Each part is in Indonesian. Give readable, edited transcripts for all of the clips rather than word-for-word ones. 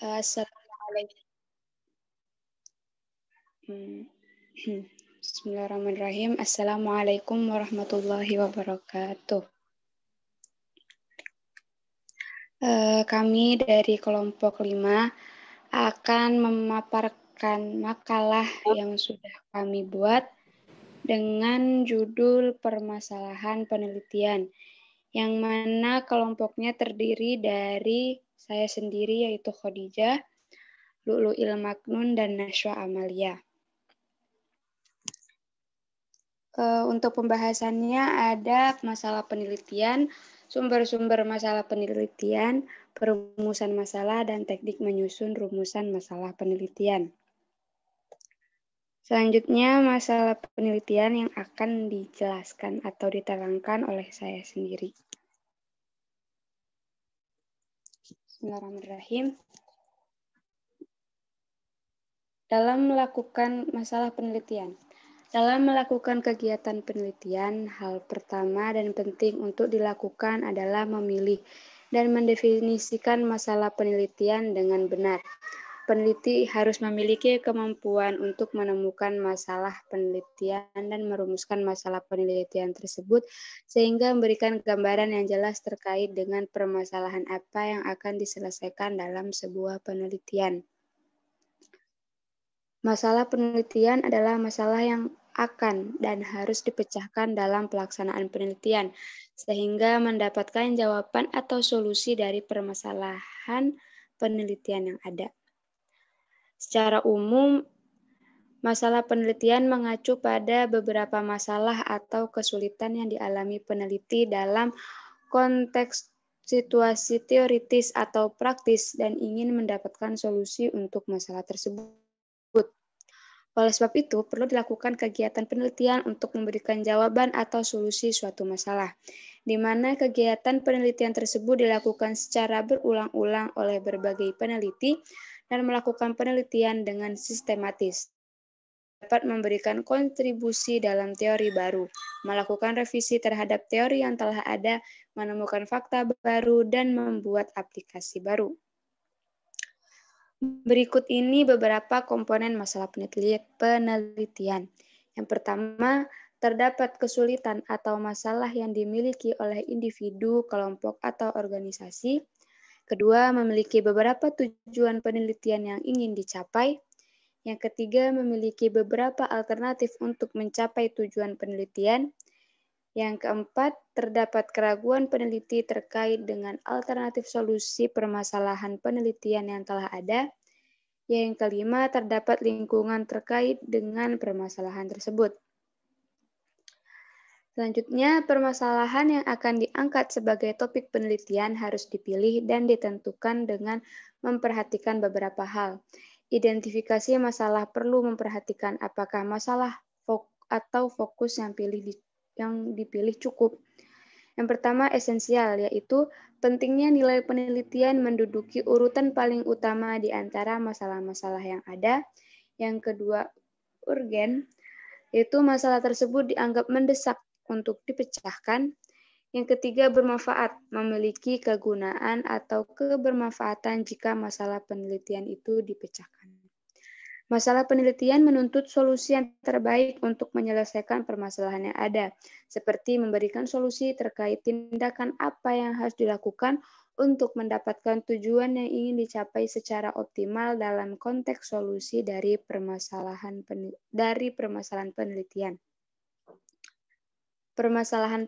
Assalamualaikum. Bismillahirrahmanirrahim. Assalamualaikum warahmatullahi wabarakatuh. Kami dari kelompok 5 akan memaparkan makalah yang sudah kami buat dengan judul permasalahan penelitian, yang mana kelompoknya terdiri dari saya sendiri yaitu Khadijah, Lu'lu'il Maknun, dan Nashwa Amalia. Untuk pembahasannya ada masalah penelitian, sumber-sumber masalah penelitian, perumusan masalah, dan teknik menyusun rumusan masalah penelitian. Selanjutnya, masalah penelitian yang akan dijelaskan atau diterangkan oleh saya sendiri. Bismillahirrahmanirrahim. Dalam melakukan masalah penelitian. Dalam melakukan kegiatan penelitian, hal pertama dan penting untuk dilakukan adalah memilih dan mendefinisikan masalah penelitian dengan benar. Peneliti harus memiliki kemampuan untuk menemukan masalah penelitian dan merumuskan masalah penelitian tersebut sehingga memberikan gambaran yang jelas terkait dengan permasalahan apa yang akan diselesaikan dalam sebuah penelitian. Masalah penelitian adalah masalah yang akan dan harus dipecahkan dalam pelaksanaan penelitian, sehingga mendapatkan jawaban atau solusi dari permasalahan penelitian yang ada. Secara umum, masalah penelitian mengacu pada beberapa masalah atau kesulitan yang dialami peneliti dalam konteks situasi teoritis atau praktis dan ingin mendapatkan solusi untuk masalah tersebut. Oleh sebab itu, perlu dilakukan kegiatan penelitian untuk memberikan jawaban atau solusi suatu masalah, di mana kegiatan penelitian tersebut dilakukan secara berulang-ulang oleh berbagai peneliti dan melakukan penelitian dengan sistematis. Dapat memberikan kontribusi dalam teori baru, melakukan revisi terhadap teori yang telah ada, menemukan fakta baru, dan membuat aplikasi baru. Berikut ini beberapa komponen masalah penelitian. Yang pertama, terdapat kesulitan atau masalah yang dimiliki oleh individu, kelompok, atau organisasi. Kedua, memiliki beberapa tujuan penelitian yang ingin dicapai. Yang ketiga, memiliki beberapa alternatif untuk mencapai tujuan penelitian. Yang keempat, terdapat keraguan peneliti terkait dengan alternatif solusi permasalahan penelitian yang telah ada. Yang kelima, terdapat lingkungan terkait dengan permasalahan tersebut. Selanjutnya, permasalahan yang akan diangkat sebagai topik penelitian harus dipilih dan ditentukan dengan memperhatikan beberapa hal. Identifikasi masalah perlu memperhatikan apakah masalah atau fokus yang dipilih cukup. Yang pertama, esensial, yaitu pentingnya nilai penelitian menduduki urutan paling utama di antara masalah-masalah yang ada. Yang kedua, urgen, yaitu masalah tersebut dianggap mendesak untuk dipecahkan. Yang ketiga, bermanfaat, memiliki kegunaan atau kebermanfaatan jika masalah penelitian itu dipecahkan. Masalah penelitian menuntut solusi yang terbaik untuk menyelesaikan permasalahan yang ada, seperti memberikan solusi terkait tindakan apa yang harus dilakukan untuk mendapatkan tujuan yang ingin dicapai secara optimal dalam konteks solusi dari permasalahan penelitian. Permasalahan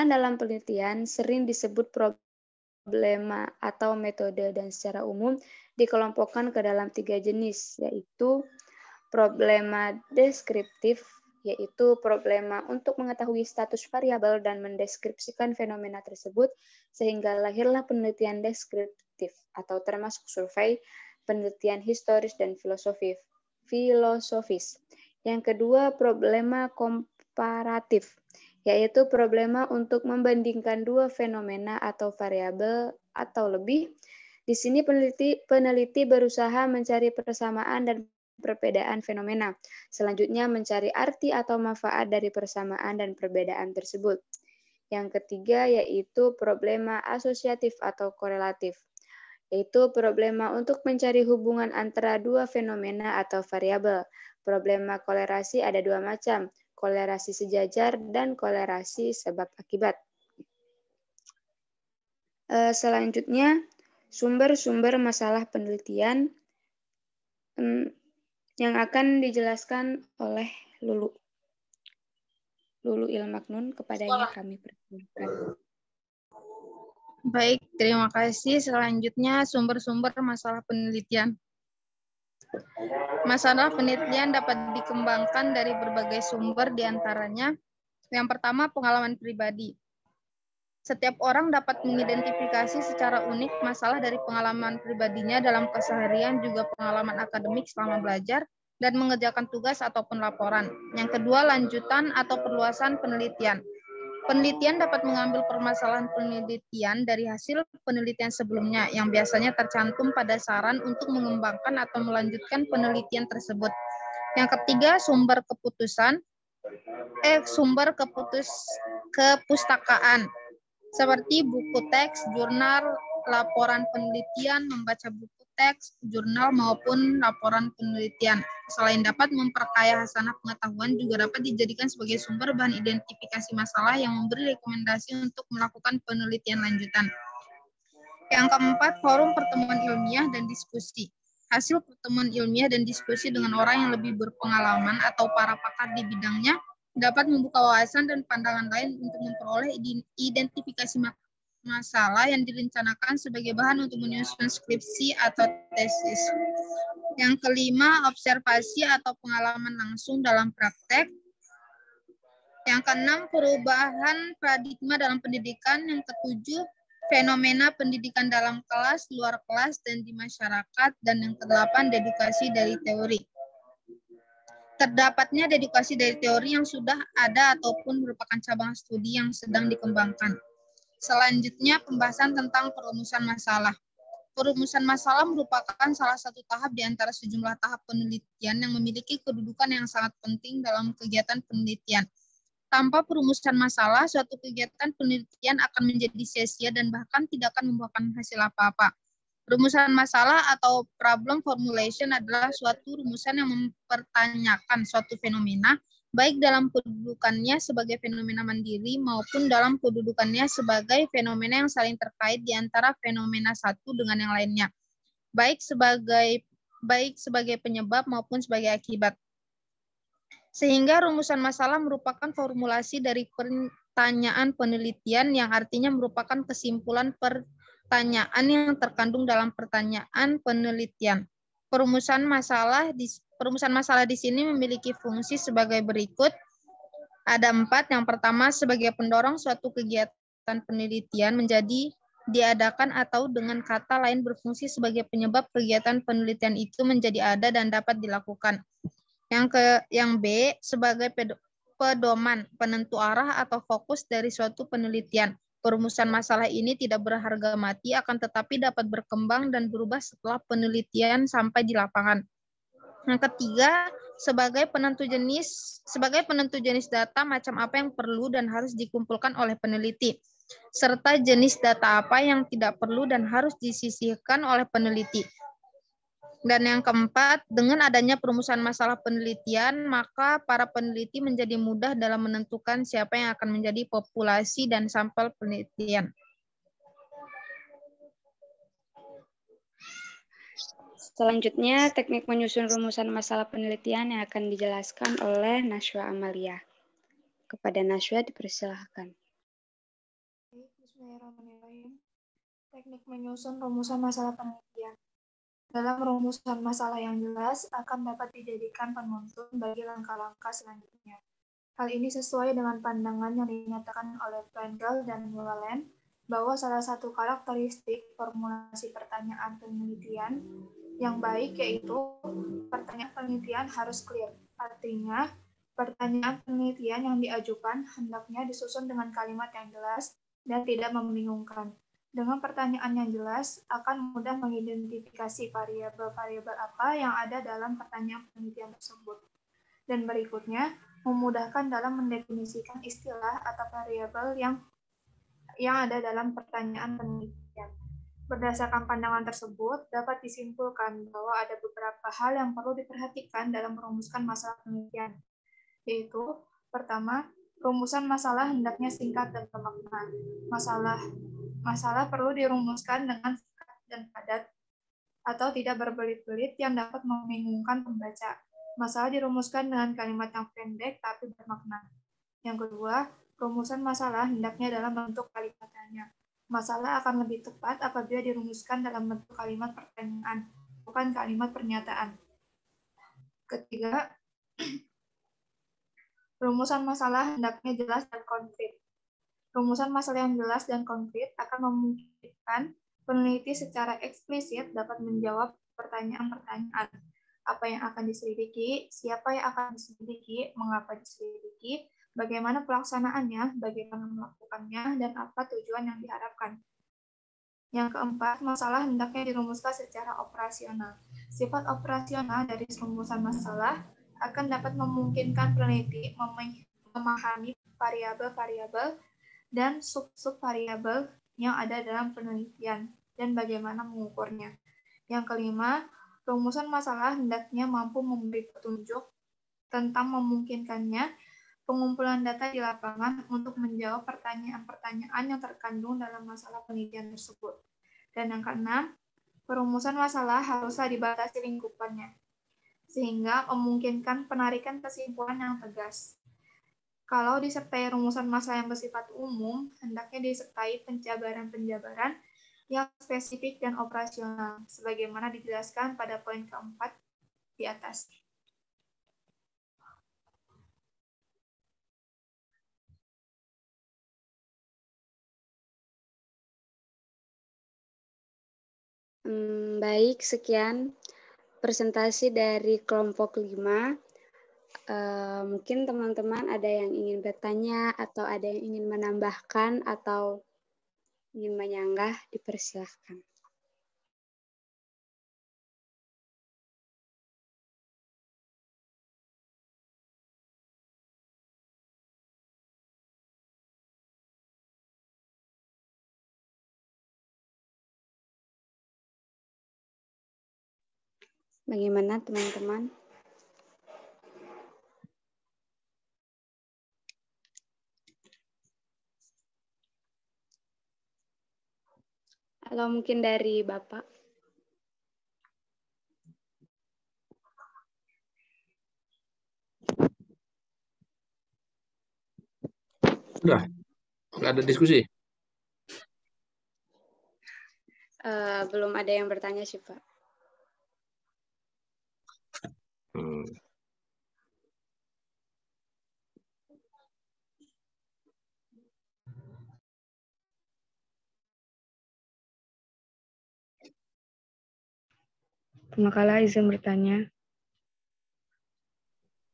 dalam penelitian sering disebut problema atau metode, dan secara umum dikelompokkan ke dalam 3 jenis, yaitu problema deskriptif, yaitu problema untuk mengetahui status variabel dan mendeskripsikan fenomena tersebut, sehingga lahirlah penelitian deskriptif atau termasuk survei, penelitian historis dan filosofis. Yang kedua, problema komparatif, yaitu problema untuk membandingkan dua fenomena atau variabel atau lebih. Di sini peneliti berusaha mencari persamaan dan perbedaan fenomena. Selanjutnya mencari arti atau manfaat dari persamaan dan perbedaan tersebut. Yang ketiga yaitu problema asosiatif atau korelatif, yaitu problema untuk mencari hubungan antara dua fenomena atau variabel. Problema kolerasi ada dua macam, kolerasi sejajar dan kolerasi sebab akibat. Selanjutnya, sumber-sumber masalah penelitian yang akan dijelaskan oleh Lulu Ilmaknun, kepadanya kami persilakan. Baik, terima kasih. Selanjutnya, sumber-sumber masalah penelitian. Masalah penelitian dapat dikembangkan dari berbagai sumber, diantaranya yang pertama, pengalaman pribadi. Setiap orang dapat mengidentifikasi secara unik masalah dari pengalaman pribadinya dalam keseharian, juga pengalaman akademik selama belajar, dan mengerjakan tugas ataupun laporan. Yang kedua, lanjutan atau perluasan penelitian. Penelitian dapat mengambil permasalahan penelitian dari hasil penelitian sebelumnya yang biasanya tercantum pada saran untuk mengembangkan atau melanjutkan penelitian tersebut. Yang ketiga, sumber kepustakaan seperti buku teks, jurnal, laporan penelitian, membaca buku teks, jurnal maupun laporan penelitian. Selain dapat memperkaya hasanah pengetahuan, juga dapat dijadikan sebagai sumber bahan identifikasi masalah yang memberi rekomendasi untuk melakukan penelitian lanjutan. Yang keempat, forum pertemuan ilmiah dan diskusi. Hasil pertemuan ilmiah dan diskusi dengan orang yang lebih berpengalaman atau para pakar di bidangnya dapat membuka wawasan dan pandangan lain untuk memperoleh identifikasi masalah yang direncanakan sebagai bahan untuk menyusun skripsi atau tesis. Yang kelima, observasi atau pengalaman langsung dalam praktek. Yang keenam, perubahan paradigma dalam pendidikan. Yang ketujuh, fenomena pendidikan dalam kelas, luar kelas, dan di masyarakat. Dan yang kedelapan, dedukasi dari teori. Terdapatnya dedukasi dari teori yang sudah ada ataupun merupakan cabang studi yang sedang dikembangkan. Selanjutnya, pembahasan tentang perumusan masalah. Perumusan masalah merupakan salah satu tahap di antara sejumlah tahap penelitian yang memiliki kedudukan yang sangat penting dalam kegiatan penelitian. Tanpa perumusan masalah, suatu kegiatan penelitian akan menjadi sia-sia dan bahkan tidak akan membuahkan hasil apa-apa. Rumusan masalah atau problem formulation adalah suatu rumusan yang mempertanyakan suatu fenomena, baik dalam kedudukannya sebagai fenomena mandiri maupun dalam kedudukannya sebagai fenomena yang saling terkait di antara fenomena satu dengan yang lainnya, baik sebagai penyebab maupun sebagai akibat. Sehingga rumusan masalah merupakan formulasi dari pertanyaan penelitian yang artinya merupakan kesimpulan pertanyaan yang terkandung dalam pertanyaan penelitian. Perumusan masalah di sini memiliki fungsi sebagai berikut. Ada 4. Yang pertama, sebagai pendorong suatu kegiatan penelitian menjadi diadakan atau dengan kata lain berfungsi sebagai penyebab kegiatan penelitian itu menjadi ada dan dapat dilakukan. Yang B, sebagai pedoman, penentu arah atau fokus dari suatu penelitian. Perumusan masalah ini tidak berharga mati, akan tetapi dapat berkembang dan berubah setelah penelitian sampai di lapangan. Yang ketiga, sebagai penentu jenis data macam apa yang perlu dan harus dikumpulkan oleh peneliti, serta jenis data apa yang tidak perlu dan harus disisihkan oleh peneliti. Dan yang keempat, dengan adanya perumusan masalah penelitian, maka para peneliti menjadi mudah dalam menentukan siapa yang akan menjadi populasi dan sampel penelitian. Selanjutnya, teknik menyusun rumusan masalah penelitian yang akan dijelaskan oleh Nashwa Amalia. Kepada Nashwa dipersilahkan. Bismillahirrahmanirrahim. Teknik menyusun rumusan masalah penelitian. Dalam rumusan masalah yang jelas akan dapat dijadikan penuntun bagi langkah-langkah selanjutnya. Hal ini sesuai dengan pandangan yang dinyatakan oleh Prengel dan Llewellyn bahwa salah satu karakteristik formulasi pertanyaan penelitian yang baik yaitu pertanyaan penelitian harus clear. Artinya, pertanyaan penelitian yang diajukan hendaknya disusun dengan kalimat yang jelas dan tidak membingungkan. Dengan pertanyaan yang jelas, akan mudah mengidentifikasi variabel-variabel apa yang ada dalam pertanyaan penelitian tersebut. Dan berikutnya, memudahkan dalam mendefinisikan istilah atau variabel yang ada dalam pertanyaan penelitian. Berdasarkan pandangan tersebut, dapat disimpulkan bahwa ada beberapa hal yang perlu diperhatikan dalam merumuskan masalah penelitian, yaitu pertama, rumusan masalah hendaknya singkat dan bermakna. Masalah perlu dirumuskan dengan singkat dan padat, atau tidak berbelit-belit yang dapat membingungkan pembaca. Masalah dirumuskan dengan kalimat yang pendek tapi bermakna. Yang kedua, rumusan masalah hendaknya dalam bentuk kalimat tanya. Masalah akan lebih tepat apabila dirumuskan dalam bentuk kalimat pertanyaan, bukan kalimat pernyataan. Ketiga, rumusan masalah hendaknya jelas dan konkret. Rumusan masalah yang jelas dan konkret akan memungkinkan peneliti secara eksplisit dapat menjawab pertanyaan-pertanyaan. Apa yang akan diselidiki, siapa yang akan diselidiki, mengapa diselidiki, bagaimana pelaksanaannya, bagaimana melakukannya, dan apa tujuan yang diharapkan. Yang keempat, masalah hendaknya dirumuskan secara operasional. Sifat operasional dari rumusan masalah akan dapat memungkinkan peneliti memahami variabel-variabel dan sub-sub variabel yang ada dalam penelitian dan bagaimana mengukurnya. Yang kelima, rumusan masalah hendaknya mampu memberi petunjuk tentang memungkinkannya pengumpulan data di lapangan untuk menjawab pertanyaan-pertanyaan yang terkandung dalam masalah penelitian tersebut. Dan yang keenam, perumusan masalah haruslah dibatasi lingkupannya, sehingga memungkinkan penarikan kesimpulan yang tegas. Kalau disertai rumusan masalah yang bersifat umum, hendaknya disertai penjabaran-penjabaran yang spesifik dan operasional, sebagaimana dijelaskan pada poin keempat di atas. Baik, sekian presentasi dari kelompok 5. Mungkin teman-teman ada yang ingin bertanya atau ada yang ingin menambahkan atau ingin menyanggah, dipersilahkan. Bagaimana teman-teman? Atau mungkin dari Bapak? Sudah, nggak ada diskusi? Belum ada yang bertanya sih, Pak. Makala izin bertanya.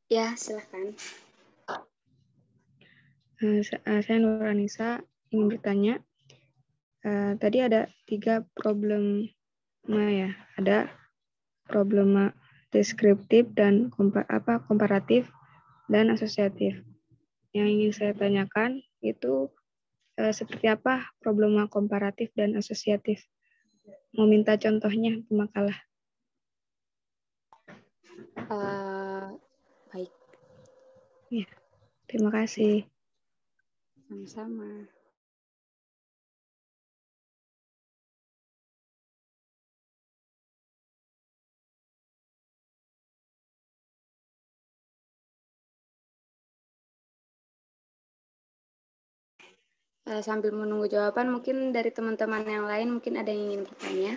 Ya, silakan. Saya Nuranisa ingin bertanya. Tadi ada 3 problema ya. Ada problema deskriptif dan komparatif dan asosiatif. Yang ingin saya tanyakan itu seperti apa problema komparatif dan asosiatif. Mau minta contohnya di makalah. Baik. Ya, terima kasih. Sama-sama. Sambil menunggu jawaban, mungkin dari teman-teman yang lain mungkin ada yang ingin bertanya.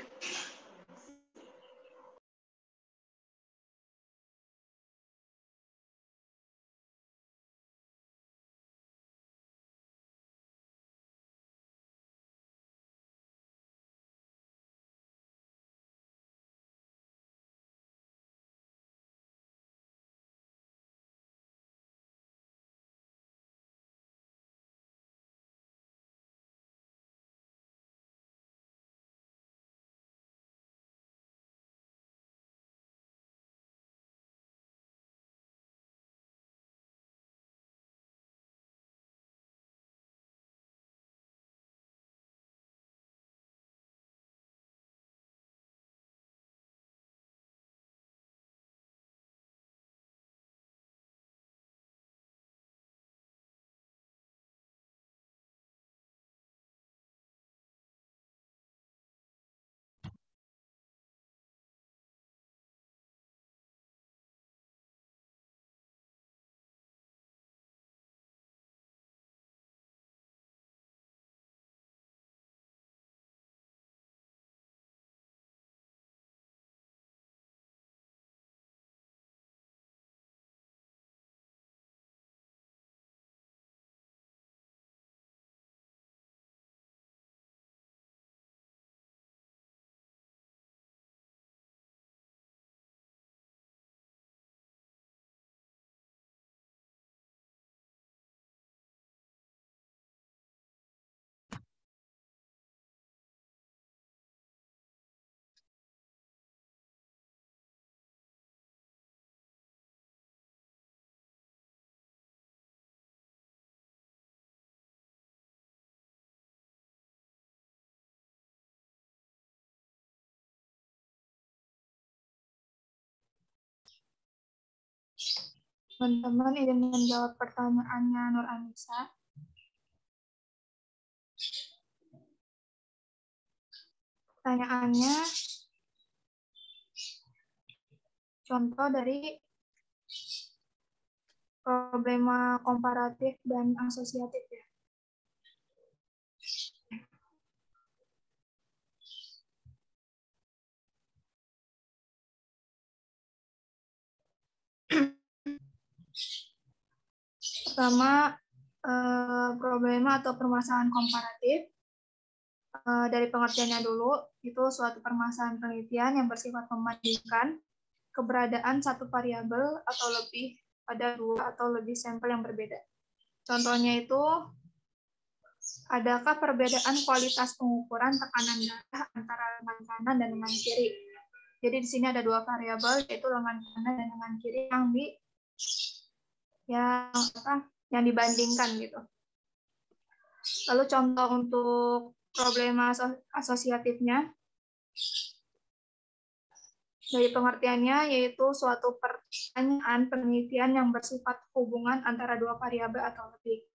Teman-teman ingin menjawab pertanyaannya Nur Anissa? Pertanyaannya, contoh dari problema komparatif dan asosiatif ya. Pertama, problema atau permasalahan komparatif. Dari pengertiannya dulu, itu suatu permasalahan penelitian yang bersifat membandingkan keberadaan satu variabel atau lebih pada dua atau lebih sampel yang berbeda. Contohnya itu, adakah perbedaan kualitas pengukuran tekanan darah antara lengan kanan dan lengan kiri? Jadi di sini ada dua variabel, yaitu lengan kanan dan lengan kiri yang dibandingkan gitu. Lalu contoh untuk problema asosiatifnya, dari pengertiannya yaitu suatu pertanyaan penelitian yang bersifat hubungan antara dua variabel atau lebih.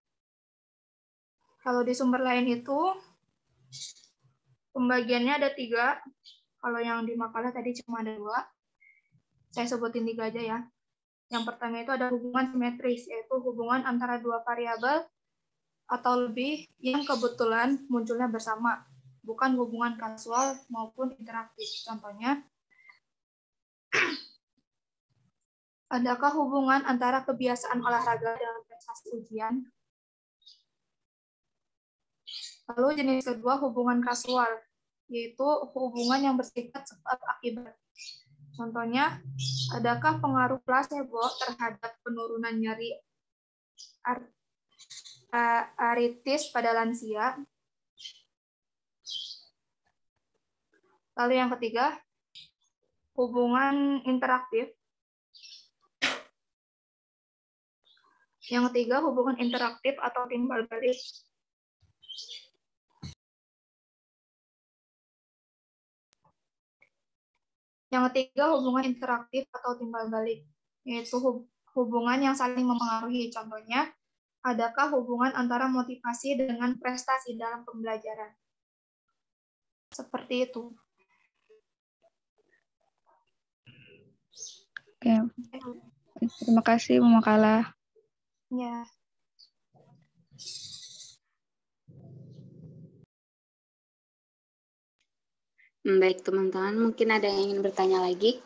Kalau di sumber lain itu, pembagiannya ada 3. Kalau yang di makalah tadi cuma ada 2. Saya sebutin 3 aja ya. Yang pertama itu ada hubungan simetris, yaitu hubungan antara dua variabel atau lebih yang kebetulan munculnya bersama, bukan hubungan kasual maupun interaktif. Contohnya, adakah hubungan antara kebiasaan olahraga dengan prestasi ujian? Lalu jenis kedua hubungan kasual, yaitu hubungan yang bersifat sebab akibat. Contohnya, adakah pengaruh plasebo terhadap penurunan nyeri aritis pada lansia? Lalu yang ketiga, hubungan interaktif. Yang ketiga, hubungan interaktif atau timbal balik. Yang ketiga, hubungan interaktif atau timbal balik, yaitu hubungan yang saling mempengaruhi. Contohnya, adakah hubungan antara motivasi dengan prestasi dalam pembelajaran? Seperti itu. Oke. Terima kasih, Bu Makalah. Ya. Baik, teman-teman, mungkin ada yang ingin bertanya lagi?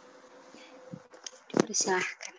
Dipersilahkan.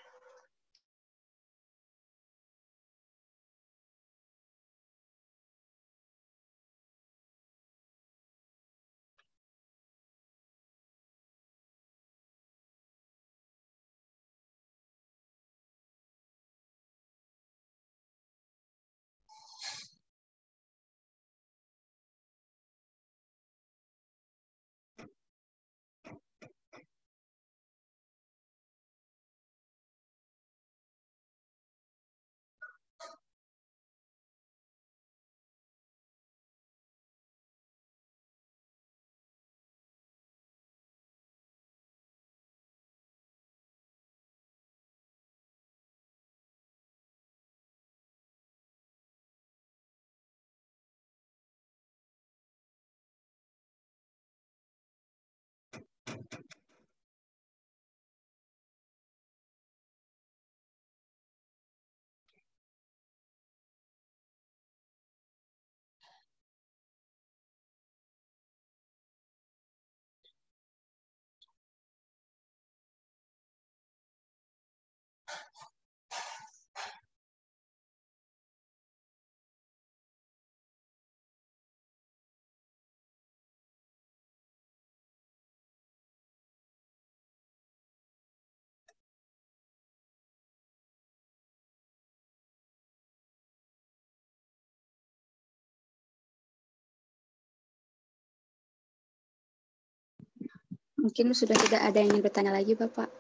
Mungkin sudah tidak ada yang ingin bertanya lagi, Bapak.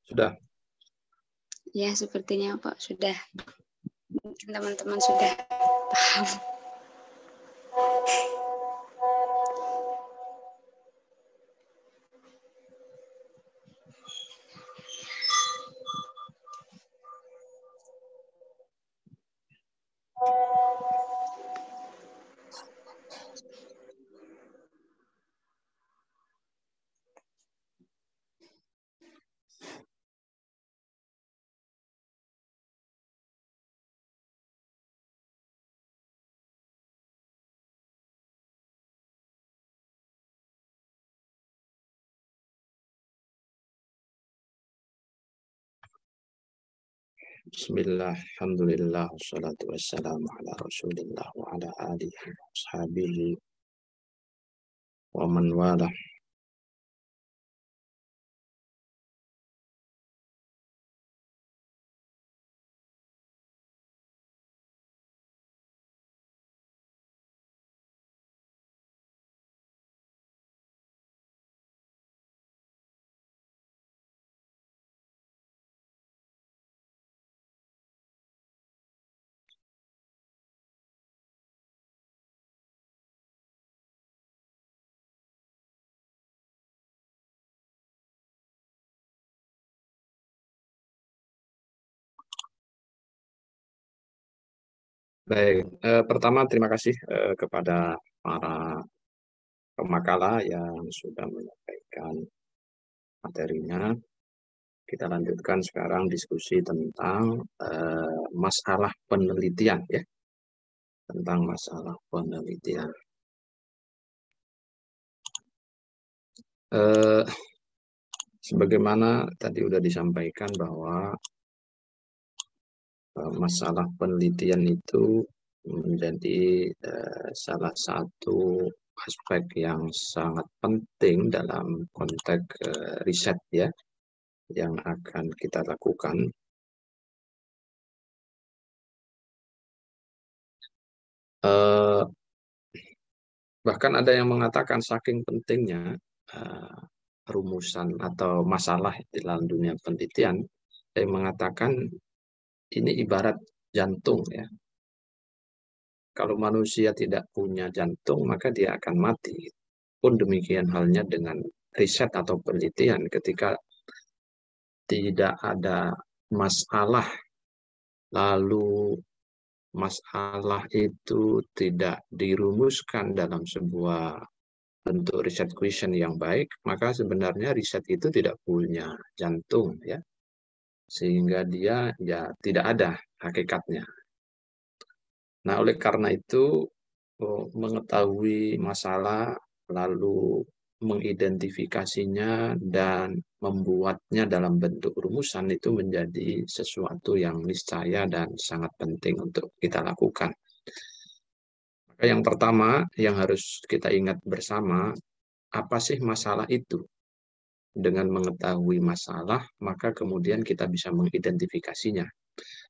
Sudah. Ya, sepertinya Pak sudah. Mungkin teman-teman sudah paham. Bismillah, alhamdulillah, wassalatu wassalamu ala rasulillah wa ala alihi wa ashabihi wa man walah. Baik, pertama terima kasih kepada para pemakalah yang sudah menyampaikan materinya. Kita lanjutkan sekarang diskusi tentang masalah penelitian, ya, tentang masalah penelitian. Sebagaimana tadi sudah disampaikan bahwa masalah penelitian itu menjadi salah satu aspek yang sangat penting dalam konteks riset, ya, yang akan kita lakukan. Bahkan ada yang mengatakan saking pentingnya rumusan atau masalah di dalam dunia penelitian, yang mengatakan ini ibarat jantung, ya. Kalau manusia tidak punya jantung, maka dia akan mati. Pun demikian halnya dengan riset atau penelitian, ketika tidak ada masalah, lalu masalah itu tidak dirumuskan dalam sebuah bentuk riset question yang baik, maka sebenarnya riset itu tidak punya jantung, ya. Sehingga dia ya tidak ada hakikatnya. Nah, oleh karena itu mengetahui masalah lalu mengidentifikasinya dan membuatnya dalam bentuk rumusan itu menjadi sesuatu yang niscaya dan sangat penting untuk kita lakukan. Maka yang pertama yang harus kita ingat bersama, apa sih masalah itu? Dengan mengetahui masalah, maka kemudian kita bisa mengidentifikasinya.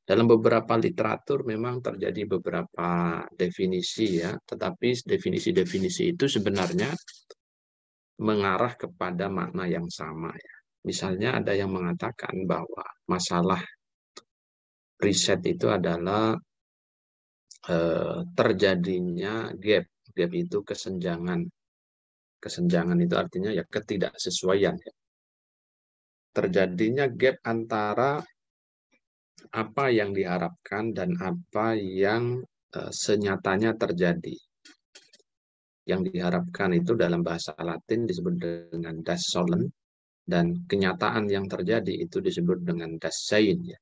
Dalam beberapa literatur memang terjadi beberapa definisi, ya, tetapi definisi-definisi itu sebenarnya mengarah kepada makna yang sama, ya. Misalnya ada yang mengatakan bahwa masalah riset itu adalah terjadinya gap. Gap itu kesenjangan. Kesenjangan itu artinya ya ketidaksesuaian, ya. Terjadinya gap antara apa yang diharapkan dan apa yang senyatanya terjadi. Yang diharapkan itu dalam bahasa Latin disebut dengan das sollen, dan kenyataan yang terjadi itu disebut dengan das sein, ya.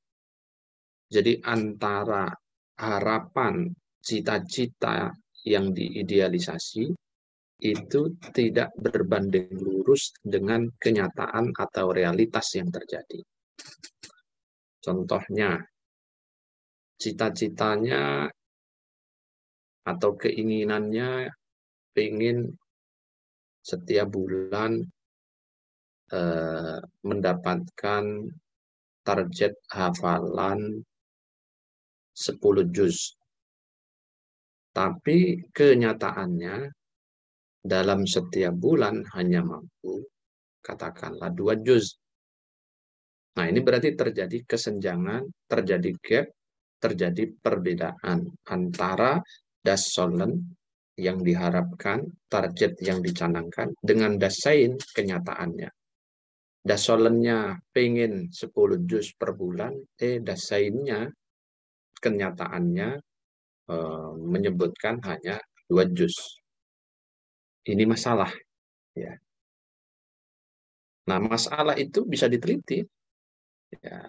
Jadi antara harapan, cita-cita yang diidealisasi itu tidak berbanding lurus dengan kenyataan atau realitas yang terjadi. Contohnya, cita-citanya atau keinginannya ingin setiap bulan mendapatkan target hafalan 10 juz. Tapi kenyataannya dalam setiap bulan hanya mampu katakanlah 2 juz. Nah, ini berarti terjadi kesenjangan, terjadi gap, terjadi perbedaan antara das sollen yang diharapkan, target yang dicanangkan, dengan das sein kenyataannya. Das sollennya pengen 10 juz per bulan, das seinnya kenyataannya menyebutkan hanya 2 juz. Ini masalah, ya. Nah, masalah itu bisa diteliti, ya.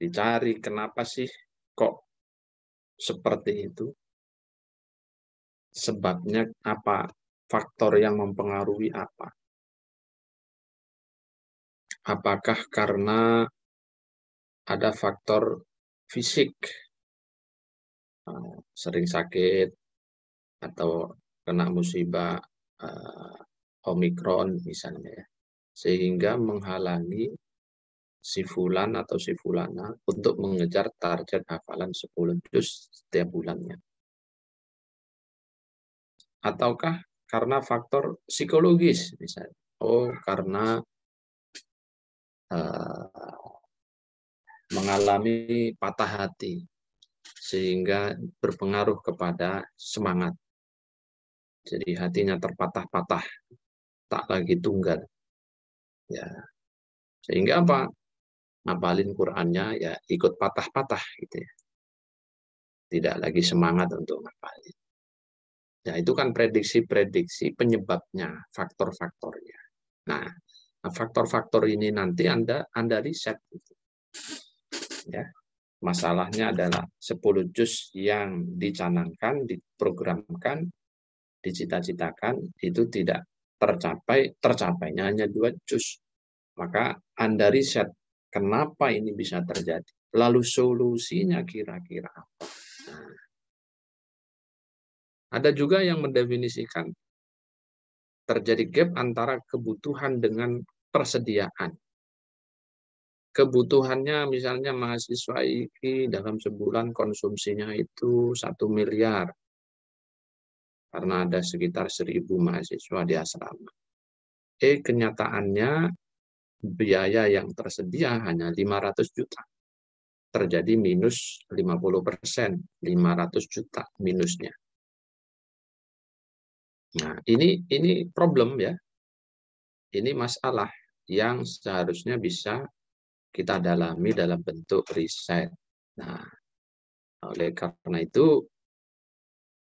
Dicari kenapa sih kok seperti itu, sebabnya apa, faktor yang mempengaruhi apa. Apakah karena ada faktor fisik, sering sakit atau kena musibah Omikron misalnya ya, sehingga menghalangi si fulan atau si fulana untuk mengejar target hafalan 10 juz setiap bulannya. Ataukah karena faktor psikologis misalnya, karena mengalami patah hati sehingga berpengaruh kepada semangat. Jadi hatinya terpatah-patah, tak lagi tunggal. Ya. Sehingga apa? Ngapalin Qur'annya ya ikut patah-patah gitu ya. Tidak lagi semangat untuk ngapalin. Ya itu kan prediksi-prediksi penyebabnya, faktor-faktornya. Nah, faktor-faktor ini nanti Anda riset gitu. Ya. Masalahnya adalah 10 juz yang dicanangkan, diprogramkan, dicita-citakan itu tidak tercapainya hanya 2 juz. Maka Anda riset kenapa ini bisa terjadi. Lalu solusinya kira-kira apa? Nah, ada juga yang mendefinisikan terjadi gap antara kebutuhan dengan persediaan. Kebutuhannya misalnya mahasiswa ini dalam sebulan konsumsinya itu 1 miliar. Karena ada sekitar 1.000 mahasiswa di asrama. Kenyataannya biaya yang tersedia hanya 500 juta. Terjadi minus 50%, 500 juta minusnya. Nah, ini problem ya. Ini masalah yang seharusnya bisa kita dalami dalam bentuk riset. Nah, oleh karena itu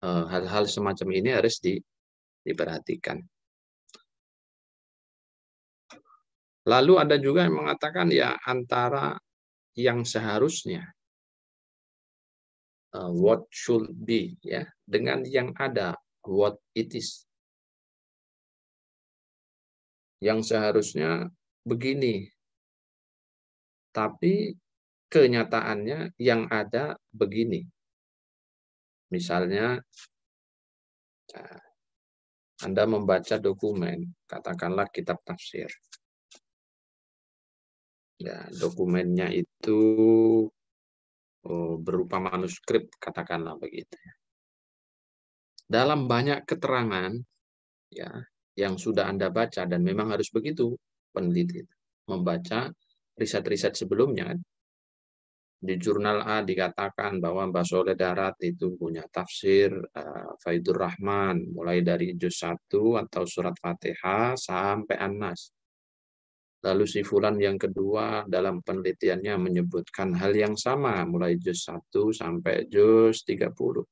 hal-hal semacam ini harus diperhatikan. Lalu ada juga yang mengatakan ya antara yang seharusnya what should be ya dengan yang ada what it is. Yang seharusnya begini. Tapi kenyataannya yang ada begini. Misalnya Anda membaca dokumen, katakanlah kitab tafsir. Ya, dokumennya itu berupa manuskrip, katakanlah begitu. Dalam banyak keterangan ya yang sudah Anda baca dan memang harus begitu peneliti membaca riset-riset sebelumnya. Di jurnal A dikatakan bahwa Mbah Soleh Darat itu punya tafsir Faidur Rahman mulai dari juz 1 atau surat Fatihah sampai An-Nas. Lalu si fulan yang kedua dalam penelitiannya menyebutkan hal yang sama mulai juz 1 sampai juz 30.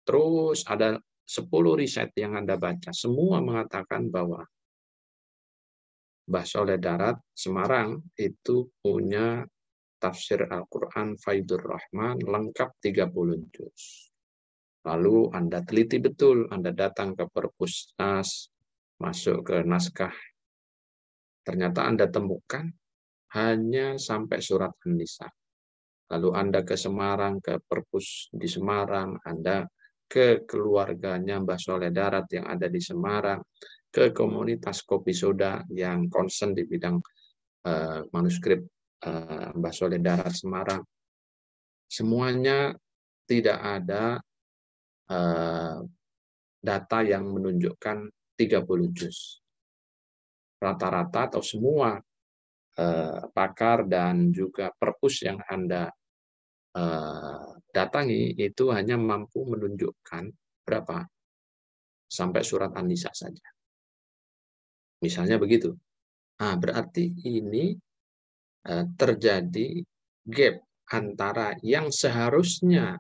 Terus ada 10 riset yang Anda baca, semua mengatakan bahwa Mbah Soleh Darat Semarang itu punya tafsir Al-Quran Faidur Rahman lengkap 30 juz. Lalu Anda teliti betul, Anda datang ke Perpusnas, masuk ke naskah. Ternyata Anda temukan hanya sampai surat An-Nisa. Lalu Anda ke Semarang, ke Perpus di Semarang, Anda ke keluarganya Mbah Soleh Darat yang ada di Semarang, ke komunitas kopi soda yang concern di bidang manuskrip Mbah Soleh Darat Semarang. Semuanya tidak ada data yang menunjukkan 30 juz. Rata-rata atau semua pakar dan juga perpus yang Anda datangi itu hanya mampu menunjukkan berapa? Sampai surat An-Nisa saja. Misalnya begitu. Nah, berarti ini terjadi gap antara yang seharusnya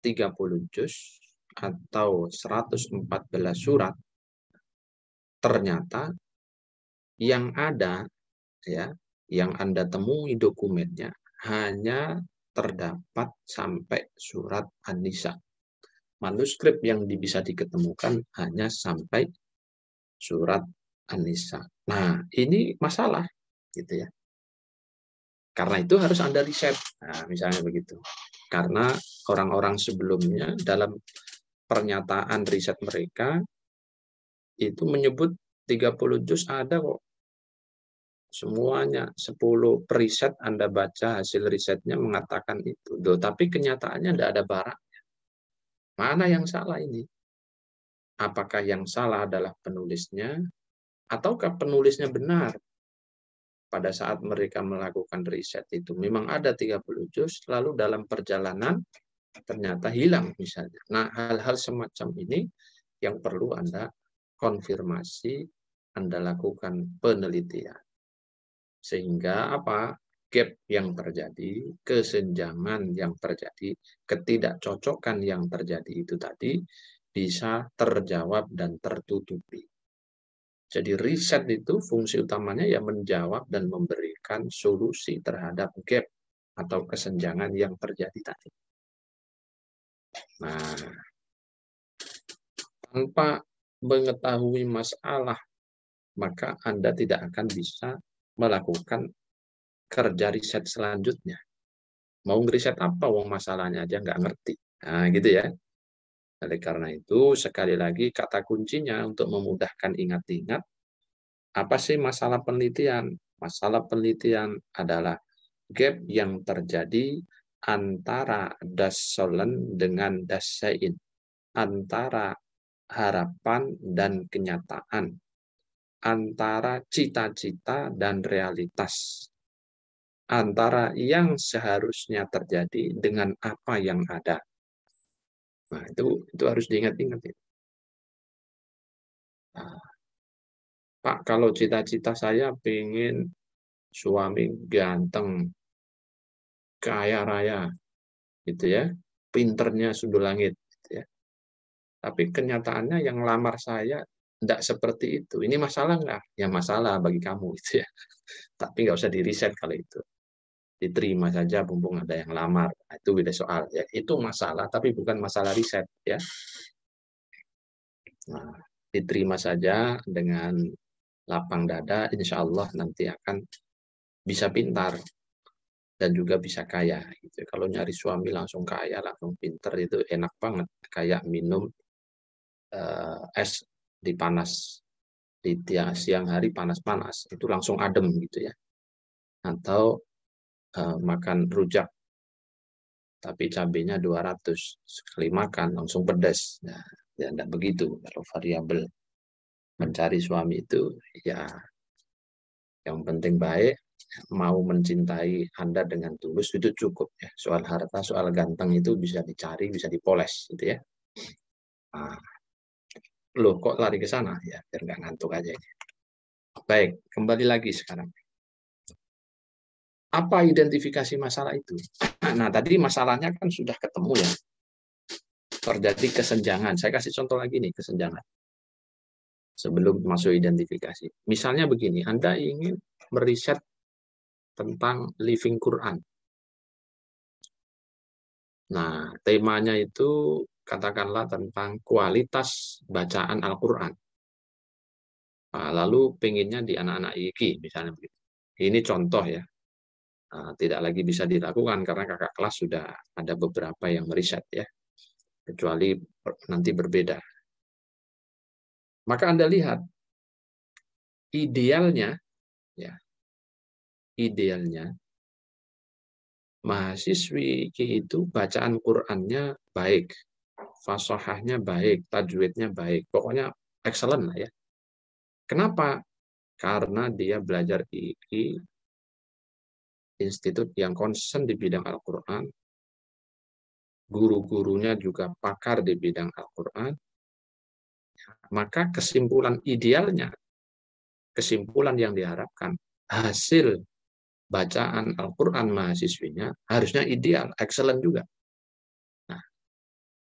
30 juz atau 114 surat, ternyata yang ada ya, yang Anda temui dokumennya hanya terdapat sampai surat An-Nisa. Manuskrip yang bisa diketemukan hanya sampai surat An-Nisa. Nah, ini masalah gitu ya. Karena itu harus Anda riset. Nah, misalnya begitu. Karena orang-orang sebelumnya dalam pernyataan riset mereka itu menyebut 30 juz ada kok. Semuanya 10 periset Anda baca hasil risetnya mengatakan itu. Loh, tapi kenyataannya tidak ada barangnya. Mana yang salah ini? Apakah yang salah adalah penulisnya ataukah penulisnya benar? Pada saat mereka melakukan riset itu memang ada 30 juz, lalu dalam perjalanan ternyata hilang misalnya. Nah, hal-hal semacam ini yang perlu Anda konfirmasi, Anda lakukan penelitian. Sehingga apa? Gap yang terjadi, kesenjangan yang terjadi, ketidakcocokan yang terjadi itu tadi bisa terjawab dan tertutupi. Jadi riset itu fungsi utamanya ya menjawab dan memberikan solusi terhadap gap atau kesenjangan yang terjadi tadi. Nah, tanpa mengetahui masalah, maka Anda tidak akan bisa melakukan kerja riset selanjutnya. Mau ngeriset apa, wong masalahnya aja nggak ngerti. Nah, gitu ya. Oleh karena itu, sekali lagi kata kuncinya untuk memudahkan ingat-ingat, apa sih masalah penelitian? Masalah penelitian adalah gap yang terjadi antara das sollen dengan das sein, antara harapan dan kenyataan, antara cita-cita dan realitas, antara yang seharusnya terjadi dengan apa yang ada. Nah, itu harus diingat-ingat. Nah, Pak, kalau cita-cita saya pengen suami ganteng, kaya raya, gitu ya, pinternya sundul langit, gitu ya. Tapi kenyataannya yang lamar saya tidak seperti itu. Ini masalah nggak? Ya masalah bagi kamu, gitu ya. Tapi nggak usah diriset kalau itu. Diterima saja, mumpung ada yang lamar. Nah, itu beda soal. Ya, itu masalah, tapi bukan masalah riset, ya. Nah, diterima saja dengan lapang dada, insya Allah nanti akan bisa pintar dan juga bisa kaya. Gitu. Kalau nyari suami langsung kaya, langsung pintar itu enak banget, kayak minum es di panas di siang hari panas-panas itu langsung adem gitu ya. Atau makan rujak tapi cabenya 200 sekali makan langsung pedas. Nah, ya enggak begitu kalau variabel mencari suami itu ya yang penting baik, mau mencintai Anda dengan tulus itu cukup ya. Soal harta, soal ganteng itu bisa dicari, bisa dipoles gitu ya. Nah, loh kok lari ke sana ya biar nggak ngantuk aja. Baik, kembali lagi sekarang. Apa identifikasi masalah itu? Nah, tadi masalahnya kan sudah ketemu ya. Terjadi kesenjangan. Saya kasih contoh lagi nih kesenjangan. Sebelum masuk identifikasi. Misalnya begini, Anda ingin meriset tentang living Quran. Nah, temanya itu katakanlah tentang kualitas bacaan Al-Quran. Nah, lalu pengennya di anak-anak IKI, misalnya begitu. Ini contoh ya. Nah, tidak lagi bisa dilakukan karena kakak kelas sudah ada beberapa yang meriset ya. Kecuali nanti berbeda. Maka Anda lihat, idealnya, ya, idealnya mahasiswi itu bacaan Qur'annya baik, fasahahnya baik, tajwidnya baik, pokoknya excellent lah ya. Kenapa? Karena dia belajar di institut yang konsen di bidang Al-Quran, guru-gurunya juga pakar di bidang Al-Quran, maka kesimpulan idealnya, kesimpulan yang diharapkan, hasil bacaan Al-Quran mahasiswinya harusnya ideal, excellent juga. Nah,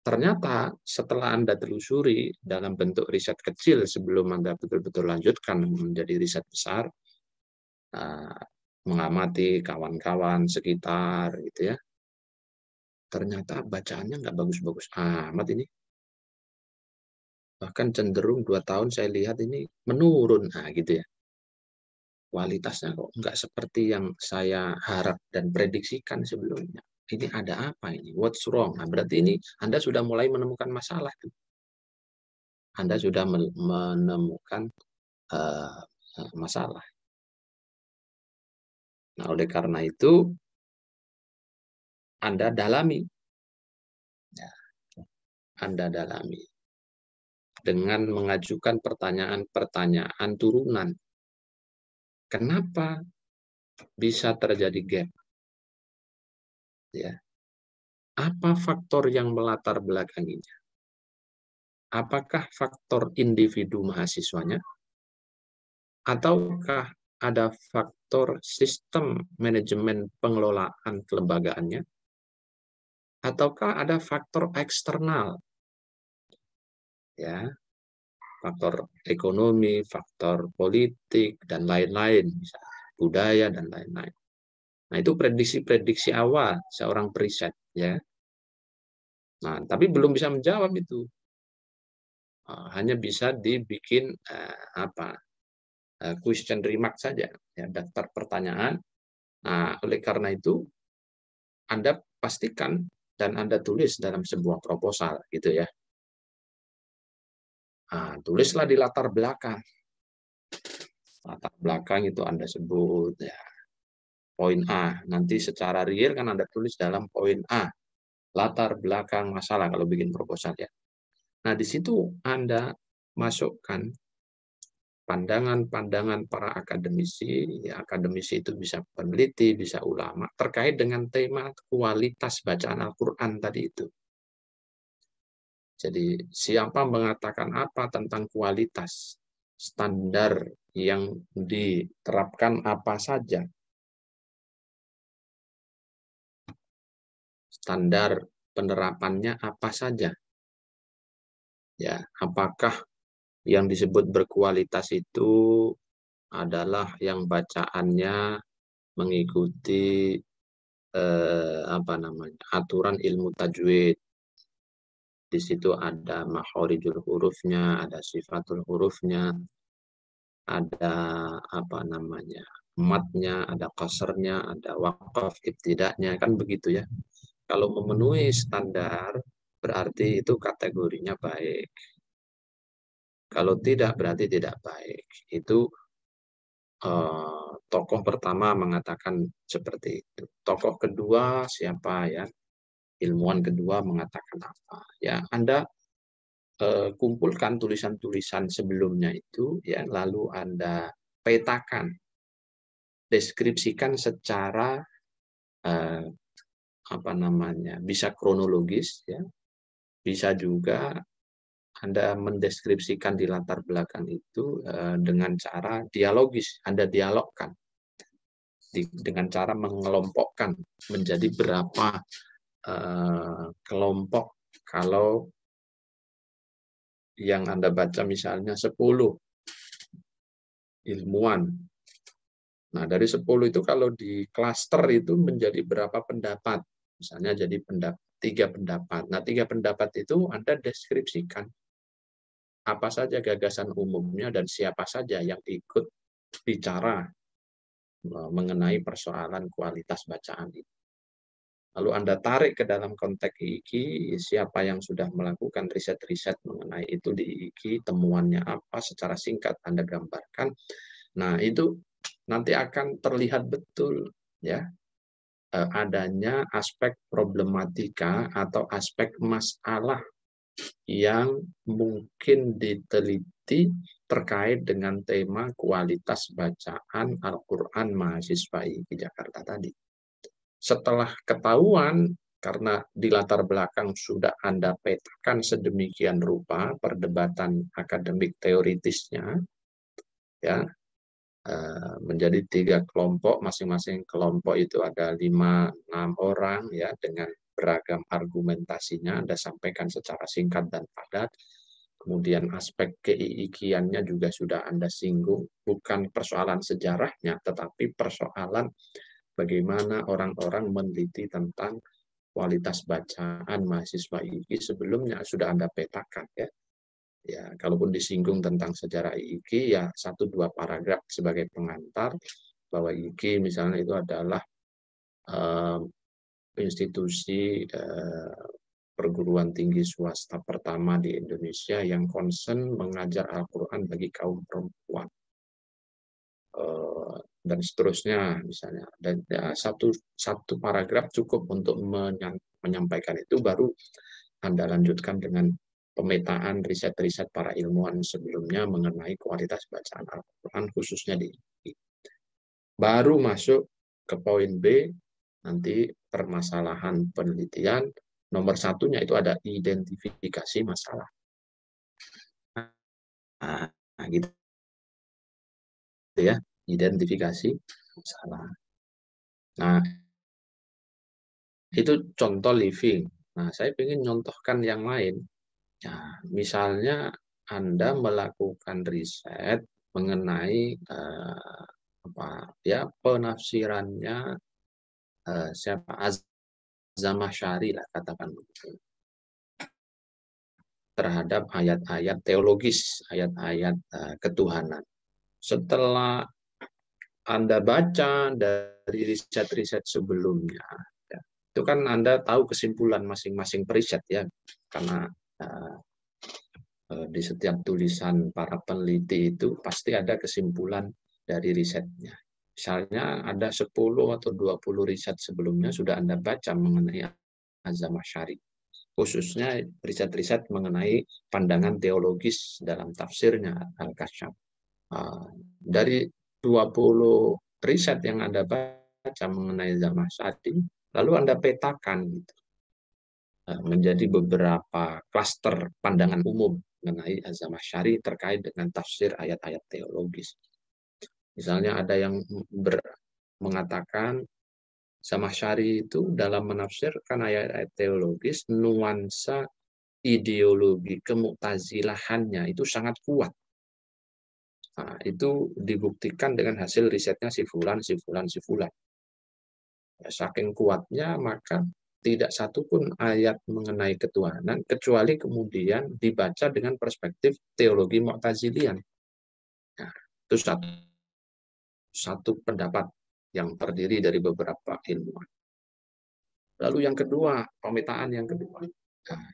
ternyata setelah Anda telusuri dalam bentuk riset kecil sebelum Anda betul-betul lanjutkan menjadi riset besar, mengamati kawan-kawan sekitar, gitu ya, ternyata bacaannya nggak bagus-bagus amat ini. Bahkan cenderung 2 tahun saya lihat ini menurun, nah gitu ya. kualitasnya kok nggak seperti yang saya harap dan prediksikan sebelumnya. Ini ada apa ini? What's wrong? Nah, berarti ini Anda sudah mulai menemukan masalah. Anda sudah menemukan masalah. Nah, oleh karena itu, Anda dalami. Ya, Anda dalami. Dengan mengajukan pertanyaan-pertanyaan turunan. Kenapa bisa terjadi gap? Ya. Apa faktor yang melatar belakanginya? Apakah faktor individu mahasiswanya? Ataukah ada faktor sistem manajemen pengelolaan kelembagaannya? Ataukah ada faktor eksternal? Ya, faktor ekonomi, faktor politik, dan lain-lain, budaya, dan lain-lain. Nah, itu prediksi-prediksi awal seorang periset. Ya. Nah, tapi belum bisa menjawab itu. Hanya bisa dibikin question remark saja, ya, daftar pertanyaan. Nah, oleh karena itu, Anda pastikan dan Anda tulis dalam sebuah proposal, gitu ya. Nah, tulislah di latar belakang. Latar belakang itu Anda sebut ya, poin A. Nanti secara real kan Anda tulis dalam poin A. Latar belakang masalah kalau bikin proposal ya. Nah, di situ Anda masukkan pandangan-pandangan para akademisi. Ya, akademisi itu bisa peneliti, bisa ulama, terkait dengan tema kualitas bacaan Al-Quran tadi itu. Jadi siapa mengatakan apa tentang kualitas, standar yang diterapkan apa saja, standar penerapannya apa saja, ya, apakah yang disebut berkualitas itu adalah yang bacaannya mengikuti aturan ilmu tajwid. Di situ ada makhorijul hurufnya, ada sifatul hurufnya, ada matnya, ada qasrnya, ada waqaf ibtida'nya, kan begitu ya. Kalau memenuhi standar berarti itu kategorinya baik. Kalau tidak berarti tidak baik. Itu tokoh pertama mengatakan seperti itu. Tokoh kedua siapa ya? Ilmuwan kedua mengatakan apa? Ya, Anda kumpulkan tulisan-tulisan sebelumnya itu, ya, lalu Anda petakan, deskripsikan secara bisa kronologis, ya, bisa juga Anda mendeskripsikan di latar belakang itu dengan cara dialogis, Anda dialogkan dengan cara mengelompokkan menjadi berapa kelompok. Kalau yang Anda baca misalnya 10 ilmuwan. Nah, dari 10 itu kalau di klaster itu menjadi berapa pendapat. Misalnya jadi 3 pendapat. Nah, 3 pendapat itu Anda deskripsikan apa saja gagasan umumnya dan siapa saja yang ikut bicara mengenai persoalan kualitas bacaan itu. Lalu Anda tarik ke dalam konteks IIKI, siapa yang sudah melakukan riset-riset mengenai itu di IIKI, temuannya apa, secara singkat Anda gambarkan. Nah, itu nanti akan terlihat betul ya adanya aspek problematika atau aspek masalah yang mungkin diteliti terkait dengan tema kualitas bacaan Al-Quran mahasiswa IIKI Jakarta tadi. Setelah ketahuan, karena di latar belakang sudah Anda petakan sedemikian rupa perdebatan akademik teoritisnya, ya, menjadi 3 kelompok, masing-masing kelompok itu ada 5-6 orang, ya, dengan beragam argumentasinya Anda sampaikan secara singkat dan padat. Kemudian aspek keikiannya juga sudah Anda singgung, bukan persoalan sejarahnya, tetapi persoalan bagaimana orang-orang meneliti tentang kualitas bacaan mahasiswa IIKI sebelumnya sudah Anda petakan, ya. Ya, kalaupun disinggung tentang sejarah IIKI, ya 1-2 paragraf sebagai pengantar bahwa IIKI misalnya itu adalah institusi perguruan tinggi swasta pertama di Indonesia yang concern mengajar Al-Quran bagi kaum perempuan. Dan seterusnya misalnya. Dan ya, satu paragraf cukup untuk menyampaikan itu, baru Anda lanjutkan dengan pemetaan riset-riset para ilmuwan sebelumnya mengenai kualitas bacaan Al-Quran khususnya di IIKI. Baru masuk ke poin B, nanti permasalahan penelitian. Nomor 1-nya itu ada identifikasi masalah. Nah, gitu ya, identifikasi masalah. Nah, itu contoh living. Nah, saya ingin nyontohkan yang lain. Nah, misalnya Anda melakukan riset mengenai penafsirannya siapa, Az-Zamakhsyari lah katakan begitu, terhadap ayat-ayat teologis, ayat-ayat ketuhanan. Setelah Anda baca dari riset-riset sebelumnya, ya, itu kan Anda tahu kesimpulan masing-masing periset ya, karena di setiap tulisan para peneliti itu pasti ada kesimpulan dari risetnya. Misalnya ada 10 atau 20 riset sebelumnya sudah Anda baca mengenai Az-Zamakhsyari. Khususnya riset-riset mengenai pandangan teologis dalam tafsirnya Al-Kasyaf. Dari 20 riset yang Anda baca mengenai Zamakhsyari, lalu Anda petakan gitu, menjadi beberapa klaster pandangan umum mengenai Az-Zamakhsyari terkait dengan tafsir ayat-ayat teologis. Misalnya ada yang mengatakan Zamakhsyari itu dalam menafsirkan ayat-ayat teologis, nuansa ideologi kemu'tazilahannya itu sangat kuat. Nah, itu dibuktikan dengan hasil risetnya si fulan. Ya, saking kuatnya, maka tidak satupun ayat mengenai ketuhanan kecuali kemudian dibaca dengan perspektif teologi Mu'tazilian. Nah, itu satu pendapat yang terdiri dari beberapa ilmuwan. Lalu yang kedua, pemetaan yang kedua. Nah,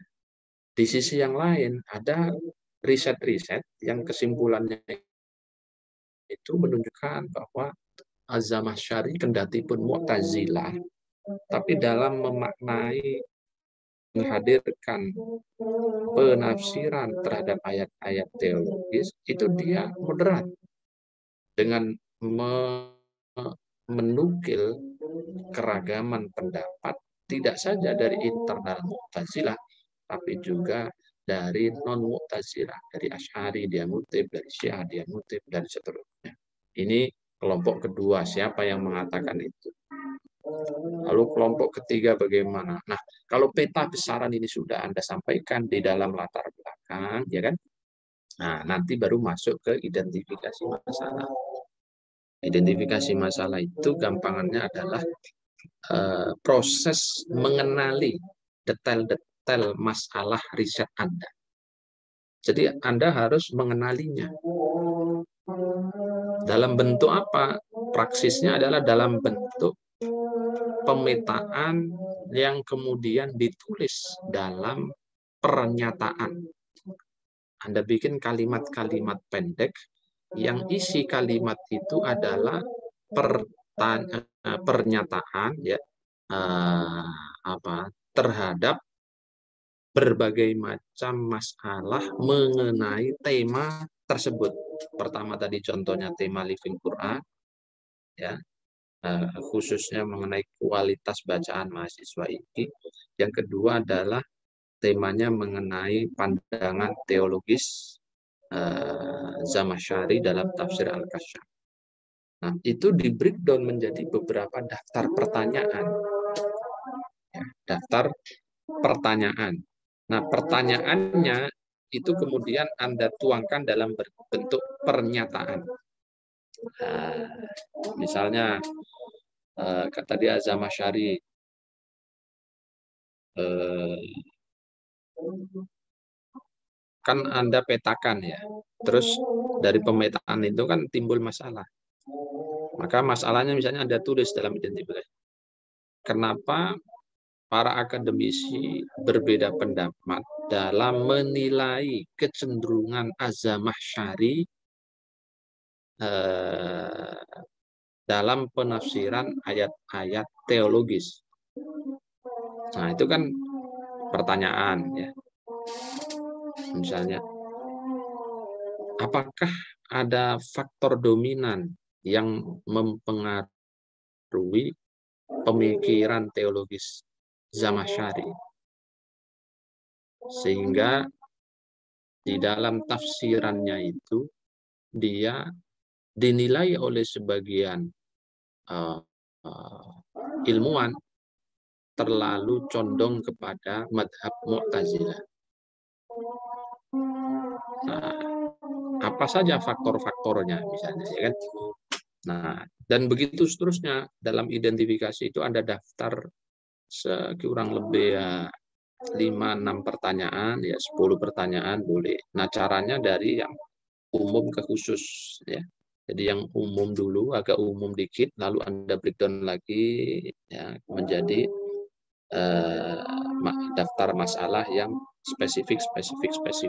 di sisi yang lain ada riset-riset yang kesimpulannya itu menunjukkan bahwa Az-Zamakhsyari kendati pun Mu'tazilah, tapi dalam memaknai, menghadirkan penafsiran terhadap ayat-ayat teologis itu dia moderat dengan menukil keragaman pendapat tidak saja dari internal Mu'tazilah tapi juga dari non-Mu'tazilah, dari Asy'ari dia ngutip, dari Syiah dia ngutip, dan seterusnya. Ini kelompok kedua, siapa yang mengatakan itu? Lalu kelompok ketiga bagaimana? Nah, kalau peta besaran ini sudah Anda sampaikan di dalam latar belakang, ya kan? Nah, nanti baru masuk ke identifikasi masalah. Identifikasi masalah itu gampangannya adalah proses mengenali detail-detail masalah riset Anda. Jadi Anda harus mengenalinya. Dalam bentuk apa? Praksisnya adalah dalam bentuk pemetaan yang kemudian ditulis dalam pernyataan. Anda bikin kalimat-kalimat pendek yang isi kalimat itu adalah pernyataan ya terhadap berbagai macam masalah mengenai tema tersebut. Pertama tadi contohnya tema Living Quran, ya, khususnya mengenai kualitas bacaan mahasiswa ini. Yang kedua adalah temanya mengenai pandangan teologis Zamakhsyari dalam tafsir Al-Kasyaf. Nah, itu di breakdown menjadi beberapa daftar pertanyaan. Ya, daftar pertanyaan. Nah, pertanyaannya itu kemudian Anda tuangkan dalam bentuk pernyataan. Misalnya, kata dia Zamakhsyari, kan Anda petakan ya. Terus dari pemetaan itu kan timbul masalah. Maka masalahnya misalnya Anda tulis dalam identifikasi. Kenapa para akademisi berbeda pendapat dalam menilai kecenderungan azamah syari dalam penafsiran ayat-ayat teologis. Nah, itu kan pertanyaan ya. Misalnya, apakah ada faktor dominan yang mempengaruhi pemikiran teologis Zamakhsyari sehingga di dalam tafsirannya itu dia dinilai oleh sebagian ilmuwan terlalu condong kepada madhab Mu'tazilah. Nah, apa saja faktor-faktornya misalnya, ya kan? Nah, dan begitu seterusnya dalam identifikasi itu ada daftar kurang lebih 5-6 pertanyaan, ya 10 pertanyaan boleh. Nah, caranya dari yang umum ke khusus, ya. Jadi yang umum dulu, agak umum dikit, lalu Anda breakdown lagi ya menjadi daftar masalah yang spesifik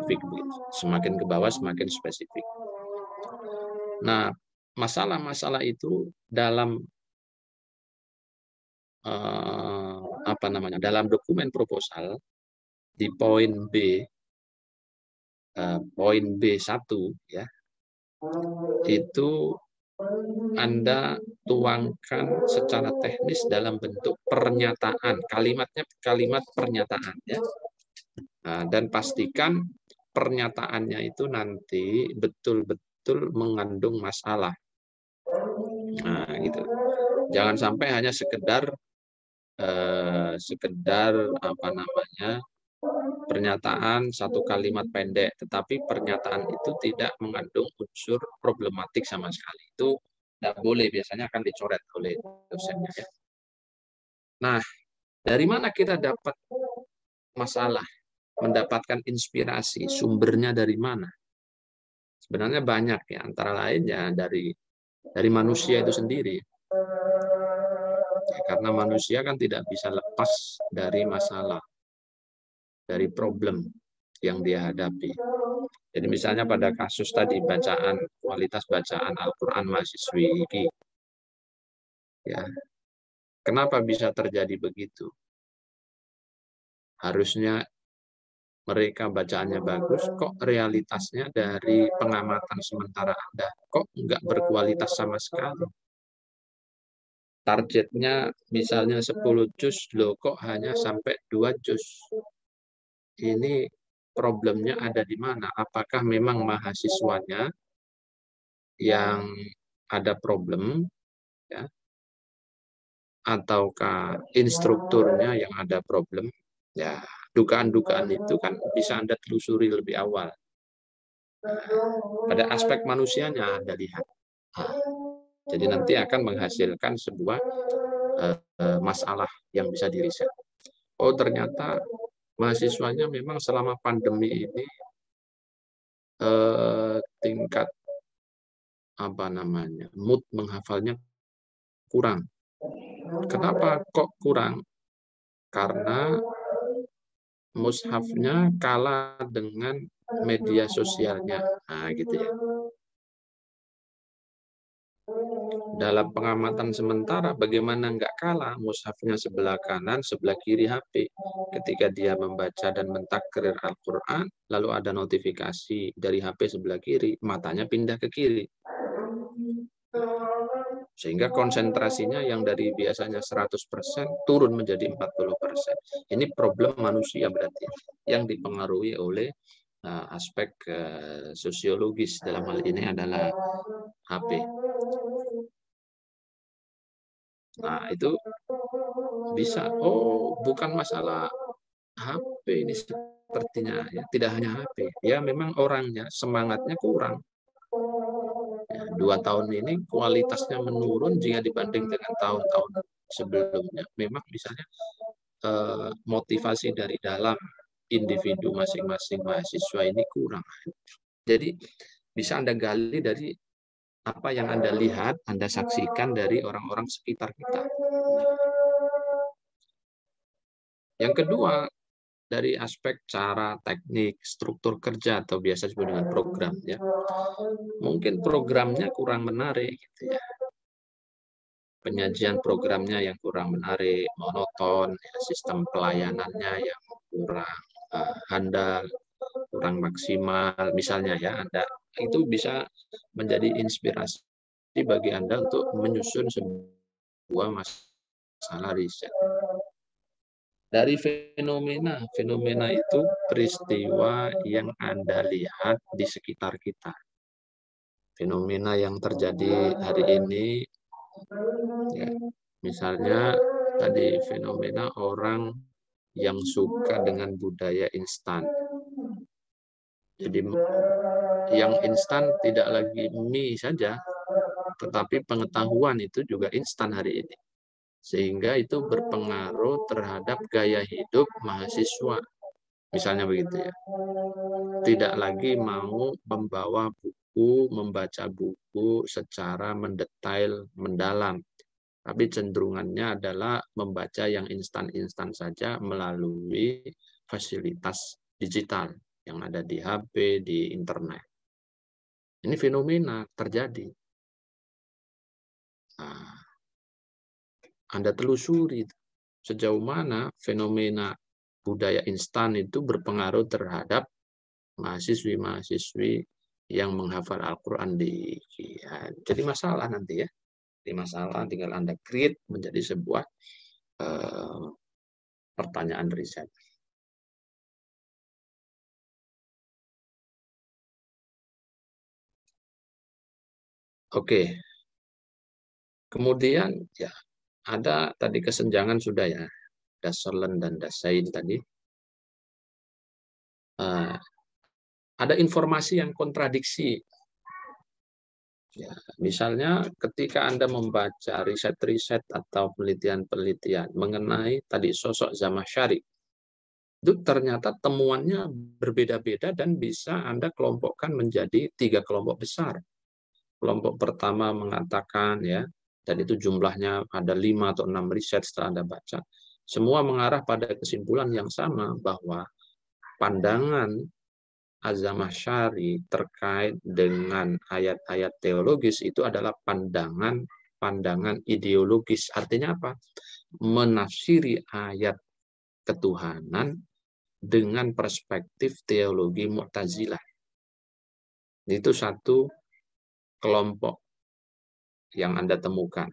begitu. Semakin ke bawah semakin spesifik. Nah, masalah-masalah itu dalam dalam dokumen proposal di poin B1 ya, itu Anda tuangkan secara teknis dalam bentuk pernyataan, kalimat pernyataan ya. Nah, dan pastikan pernyataannya itu nanti betul-betul mengandung masalah. Nah, gitu. Jangan sampai hanya sekedar pernyataan satu kalimat pendek, tetapi pernyataan itu tidak mengandung unsur problematik sama sekali. Itu tidak boleh, biasanya akan dicoret oleh dosennya. Ya. Nah, dari mana kita dapat masalah, mendapatkan inspirasi, sumbernya dari mana? Sebenarnya banyak ya, antara lain ya dari manusia itu sendiri. Ya, karena manusia kan tidak bisa lepas dari masalah, dari problem yang dia hadapi. Jadi misalnya pada kasus tadi kualitas bacaan Al-Quran mahasiswi ini, ya, kenapa bisa terjadi begitu? Harusnya mereka bacaannya bagus, kok realitasnya dari pengamatan sementara Anda, kok nggak berkualitas sama sekali? Targetnya misalnya 10 juz, loh kok hanya sampai 2 juz? Ini problemnya ada di mana? Apakah memang mahasiswanya yang ada problem, ya, ataukah instrukturnya yang ada problem? Ya, dugaan-dugaan itu kan bisa Anda telusuri lebih awal. Pada aspek manusianya Anda lihat. Jadi nanti akan menghasilkan sebuah masalah yang bisa diriset. Oh, ternyata mahasiswanya memang selama pandemi ini tingkat mood menghafalnya kurang. Kenapa kok kurang? Karena mushafnya kalah dengan media sosialnya. Nah, gitu ya. Dalam pengamatan sementara, bagaimana nggak kalah mushafnya sebelah kanan, sebelah kiri HP. Ketika dia membaca dan mentakrir Al-Quran, lalu ada notifikasi dari HP sebelah kiri, matanya pindah ke kiri. Sehingga konsentrasinya yang dari biasanya 100% turun menjadi 40%. Ini problem manusia berarti, yang dipengaruhi oleh aspek sosiologis, dalam hal ini adalah HP. Nah, itu bisa, bukan masalah HP ini sepertinya, ya, tidak hanya HP. Ya, memang orangnya, semangatnya kurang. Ya, 2 tahun ini kualitasnya menurun jika dibanding dengan tahun-tahun sebelumnya. Memang misalnya motivasi dari dalam individu masing-masing mahasiswa ini kurang. Jadi bisa Anda gali dari apa yang Anda lihat, Anda saksikan dari orang-orang sekitar kita. Yang kedua, dari aspek cara, teknik, struktur kerja atau biasa disebut dengan program, ya. Mungkin programnya kurang menarik, gitu ya. Penyajian programnya yang kurang menarik, monoton, ya, sistem pelayanannya yang kurang handal, kurang maksimal, misalnya ya, Anda itu bisa menjadi inspirasi bagi Anda untuk menyusun sebuah masalah riset. Dari fenomena itu peristiwa yang Anda lihat di sekitar kita. Fenomena yang terjadi hari ini, ya, misalnya tadi fenomena orang yang suka dengan budaya instan. Jadi yang instan tidak lagi mie saja, tetapi pengetahuan itu juga instan hari ini. Sehingga itu berpengaruh terhadap gaya hidup mahasiswa. Misalnya begitu ya. Tidak lagi mau membawa buku, membaca buku secara mendetail, mendalam. Tapi cenderungannya adalah membaca yang instan-instan saja melalui fasilitas digital yang ada di HP, di internet. Ini fenomena terjadi. Nah, Anda telusuri sejauh mana fenomena budaya instan itu berpengaruh terhadap mahasiswi-mahasiswi yang menghafal Al-Quran ya, jadi masalah nanti ya. Jadi masalah tinggal Anda create menjadi sebuah pertanyaan riset. Oke. Kemudian ya ada tadi kesenjangan sudah ya, Dasarlan dan Dasain tadi. Ada informasi yang kontradiksi. Ya, misalnya ketika Anda membaca riset-riset atau penelitian-penelitian mengenai tadi sosok Zamakhsyari, itu ternyata temuannya berbeda-beda dan bisa Anda kelompokkan menjadi 3 kelompok besar. Kelompok pertama mengatakan ya, dan itu jumlahnya ada 5 atau 6 riset setelah Anda baca, semua mengarah pada kesimpulan yang sama bahwa pandangan Az-Zamakhsyari terkait dengan ayat-ayat teologis itu adalah pandangan ideologis. Artinya apa? Menafsiri ayat ketuhanan dengan perspektif teologi Mu'tazilah. Itu satu kelompok yang Anda temukan.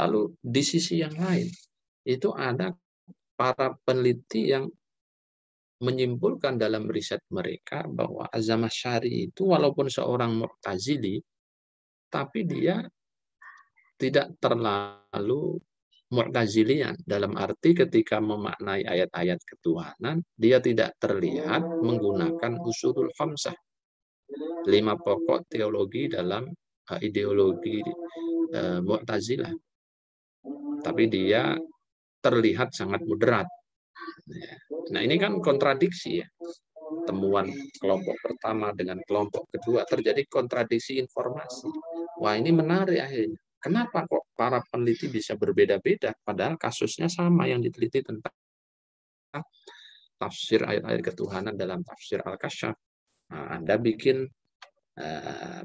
Lalu di sisi yang lain, itu ada para peneliti yang menyimpulkan dalam riset mereka bahwa Az-Zamakhsyari itu walaupun seorang Mu'tazili, tapi dia tidak terlalu Mu'tazilian. Dalam arti ketika memaknai ayat-ayat ketuhanan, dia tidak terlihat menggunakan usulul khamsah. 5 pokok teologi dalam ideologi Mu'tazilah. Tapi dia terlihat sangat moderat. Nah, ini kan kontradiksi ya. Temuan kelompok pertama dengan kelompok kedua terjadi kontradiksi informasi. Wah, ini menarik akhirnya. Kenapa kok para peneliti bisa berbeda-beda padahal kasusnya sama yang diteliti tentang tafsir ayat-ayat ketuhanan dalam tafsir Al-Kasyaf. Nah, Anda bikin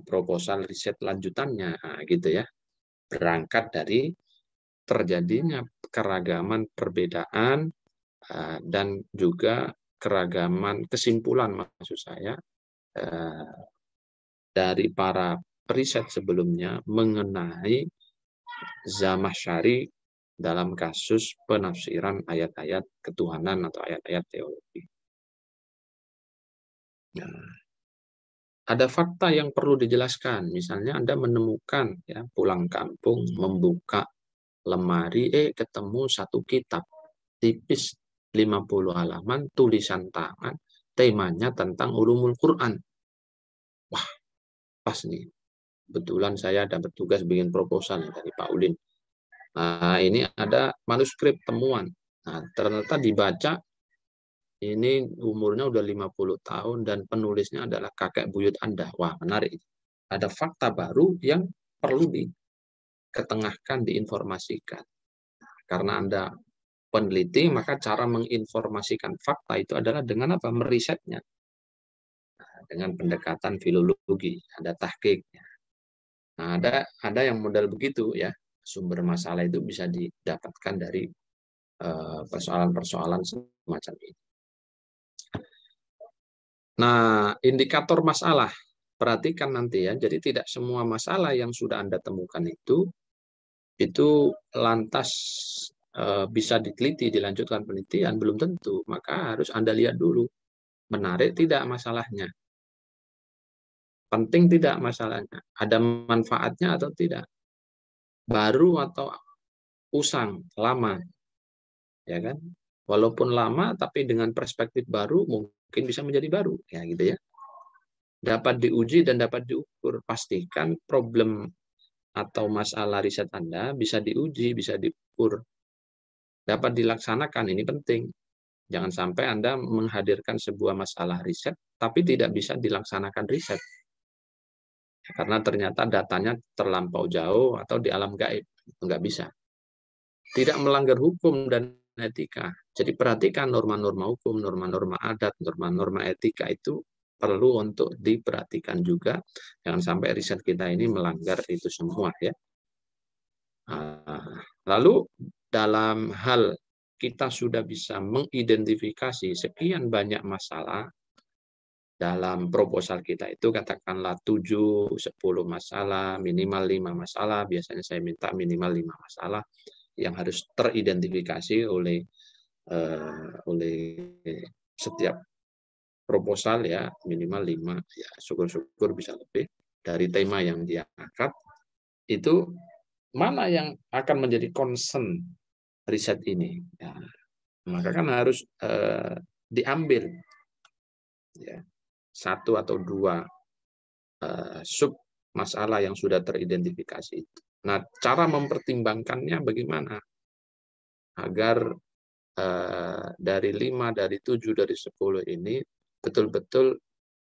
proposal riset lanjutannya, gitu ya. Berangkat dari terjadinya keragaman perbedaan dan juga keragaman kesimpulan maksud saya dari para periset sebelumnya mengenai Zamakhsyari dalam kasus penafsiran ayat-ayat ketuhanan atau ayat-ayat teologi. Nah, ada fakta yang perlu dijelaskan. Misalnya Anda menemukan ya pulang kampung membuka lemari ketemu satu kitab tipis 50 halaman tulisan tangan temanya tentang ulumul Quran. Wah, pas nih. Kebetulan saya dapat tugas bikin proposal dari Pak Ulin. Nah, ini ada manuskrip temuan. Nah, ternyata dibaca ini umurnya udah 50 tahun dan penulisnya adalah kakek buyut Anda. Wah, menarik. Ada fakta baru yang perlu diketengahkan, diinformasikan. Karena Anda peneliti, maka cara menginformasikan fakta itu adalah dengan apa? Merisetnya. Dengan pendekatan filologi, ada tahqiqnya. Nah, ada yang model begitu ya. Sumber masalah itu bisa didapatkan dari persoalan-persoalan semacam ini. Nah, indikator masalah, perhatikan nanti ya. Jadi tidak semua masalah yang sudah Anda temukan itu lantas bisa diteliti, dilanjutkan penelitian, belum tentu. Maka harus Anda lihat dulu, menarik tidak masalahnya, penting tidak masalahnya, ada manfaatnya atau tidak, baru atau usang, lama, ya kan? Walaupun lama, tapi dengan perspektif baru mungkin bisa menjadi baru, ya gitu ya. Dapat diuji dan dapat diukur. Pastikan problem atau masalah riset Anda bisa diuji, bisa diukur, dapat dilaksanakan. Ini penting. Jangan sampai Anda menghadirkan sebuah masalah riset, tapi tidak bisa dilaksanakan riset. Karena ternyata datanya terlampau jauh atau di alam gaib. Nggak bisa. Tidak melanggar hukum dan etika. Jadi perhatikan norma-norma hukum, norma-norma adat, norma-norma etika itu perlu untuk diperhatikan juga. Jangan sampai riset kita ini melanggar itu semua ya. Lalu dalam hal kita sudah bisa mengidentifikasi sekian banyak masalah dalam proposal kita itu, katakanlah 7-10 masalah, minimal 5 masalah, biasanya saya minta minimal 5 masalah yang harus teridentifikasi oleh setiap proposal ya, minimal 5, ya syukur-syukur bisa lebih dari tema yang dia angkat. Itu mana yang akan menjadi concern riset ini, ya, maka kan harus diambil ya, 1 atau 2 sub masalah yang sudah teridentifikasi itu. Nah, cara mempertimbangkannya bagaimana agar dari 5, dari 7, dari 10 ini betul-betul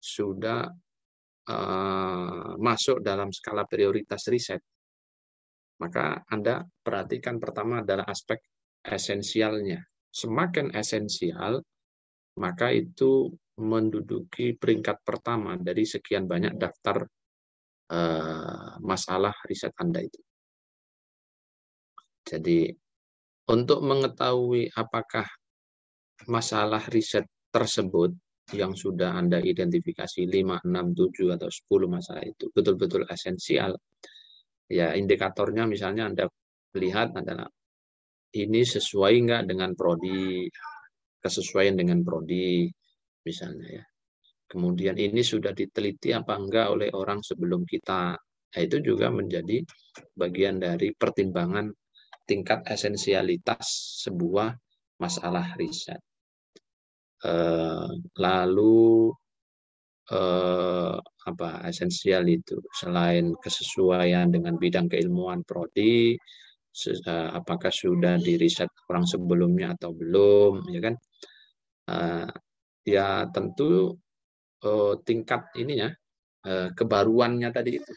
sudah masuk dalam skala prioritas riset. Maka Anda perhatikan pertama adalah aspek esensialnya. Semakin esensial, maka itu menduduki peringkat pertama dari sekian banyak daftar masalah riset Anda itu. Jadi untuk mengetahui apakah masalah riset tersebut yang sudah Anda identifikasi 5, 6, 7, atau 10 masalah itu betul-betul esensial, ya indikatornya misalnya Anda lihat adalah ini sesuai nggak dengan prodi, kesesuaian dengan prodi misalnya ya. Kemudian ini sudah diteliti apa enggak oleh orang sebelum kita. Nah, itu juga menjadi bagian dari pertimbangan tingkat esensialitas sebuah masalah riset. Lalu apa esensial itu selain kesesuaian dengan bidang keilmuan prodi, apakah sudah diriset orang sebelumnya atau belum, ya kan? Ya tentu tingkat ininya, kebaruannya tadi itu.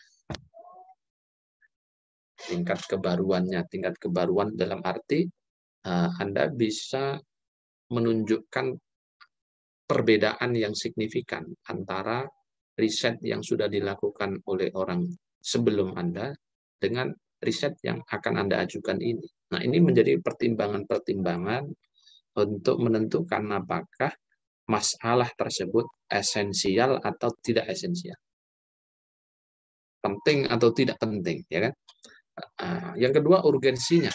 Tingkat kebaruan dalam arti Anda bisa menunjukkan perbedaan yang signifikan antara riset yang sudah dilakukan oleh orang sebelum Anda dengan riset yang akan Anda ajukan ini. Nah, ini menjadi pertimbangan-pertimbangan untuk menentukan apakah masalah tersebut esensial atau tidak esensial. Penting atau tidak penting, ya kan? Yang kedua, urgensinya.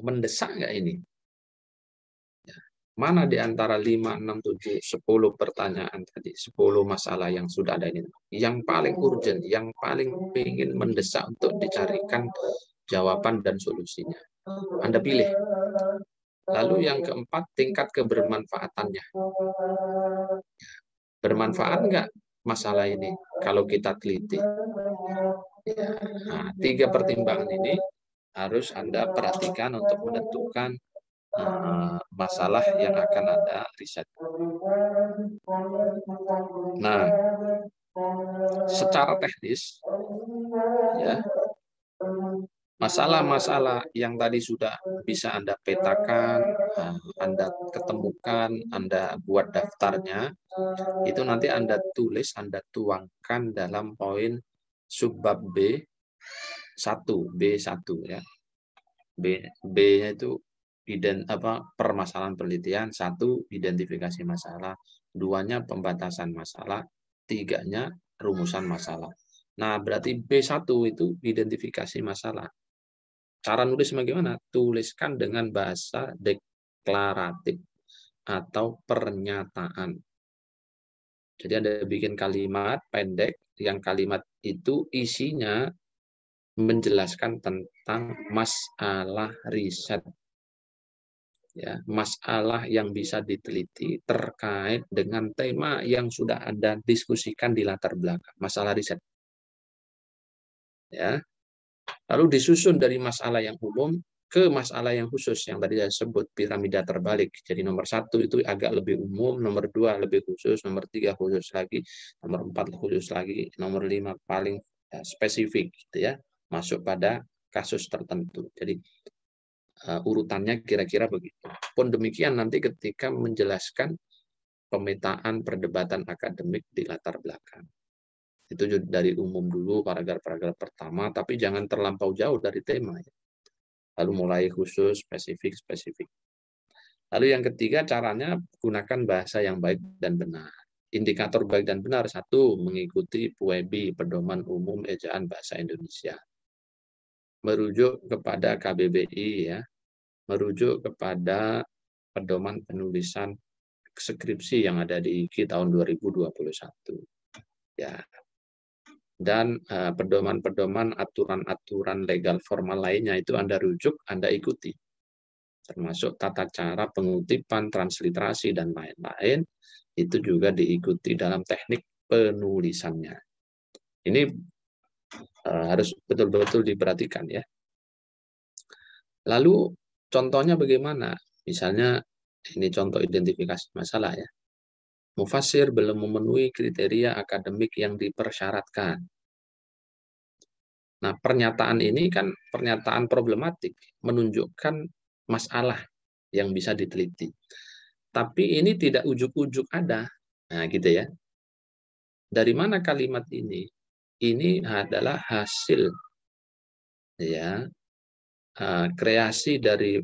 Mendesak nggak ini? Mana di antara 5, 6, 7, 10 pertanyaan tadi, 10 masalah yang sudah ada ini, yang paling urgent, yang paling ingin mendesak untuk dicarikan jawaban dan solusinya? Anda pilih. Lalu yang keempat, tingkat kebermanfaatannya. Bermanfaat nggak masalah ini kalau kita teliti? Ya, nah, 3 pertimbangan ini harus Anda perhatikan untuk menentukan masalah yang akan ada riset. Nah, secara teknis, ya, masalah-masalah yang tadi sudah bisa Anda petakan, Anda ketemukan, Anda buat daftarnya, itu nanti Anda tulis, Anda tuangkan dalam poin subbab B1, B1 ya. B-nya itu permasalahan penelitian, 1 identifikasi masalah, 2-nya pembatasan masalah, 3-nya rumusan masalah. Nah, berarti B1 itu identifikasi masalah. Cara nulis bagaimana? Tuliskan dengan bahasa deklaratif atau pernyataan. Jadi Anda bikin kalimat pendek, yang kalimat itu isinya menjelaskan tentang masalah riset. Ya, masalah yang bisa diteliti terkait dengan tema yang sudah Anda diskusikan di latar belakang, masalah riset. Ya. Lalu disusun dari masalah yang umum ke masalah yang khusus yang tadi saya sebut piramida terbalik. Jadi nomor 1 itu agak lebih umum, nomor 2 lebih khusus, nomor 3 khusus lagi, nomor 4 khusus lagi, nomor 5 paling spesifik gitu ya, masuk pada kasus tertentu. Jadi urutannya kira-kira begitu. Pun demikian nanti ketika menjelaskan pemetaan perdebatan akademik di latar belakang. Itu dari umum dulu, paragraf-paragraf pertama, tapi jangan terlampau jauh dari tema. Lalu mulai khusus, spesifik. Lalu yang ketiga, caranya gunakan bahasa yang baik dan benar. Indikator baik dan benar, 1, mengikuti PUEBI, Pedoman Umum Ejaan Bahasa Indonesia. Merujuk kepada KBBI, ya, merujuk kepada pedoman penulisan skripsi yang ada di IKI tahun 2021. Ya. Dan pedoman-pedoman aturan-aturan legal formal lainnya itu Anda rujuk, Anda ikuti. Termasuk tata cara pengutipan, transliterasi, dan lain-lain, itu juga diikuti dalam teknik penulisannya. Ini harus betul-betul diperhatikan ya. Lalu contohnya bagaimana? Misalnya ini contoh identifikasi masalah ya. Mufassir belum memenuhi kriteria akademik yang dipersyaratkan. Nah, pernyataan ini kan pernyataan problematik, menunjukkan masalah yang bisa diteliti. Tapi ini tidak ujuk-ujuk ada. Nah, gitu ya. Dari mana kalimat ini? Ini adalah hasil ya kreasi dari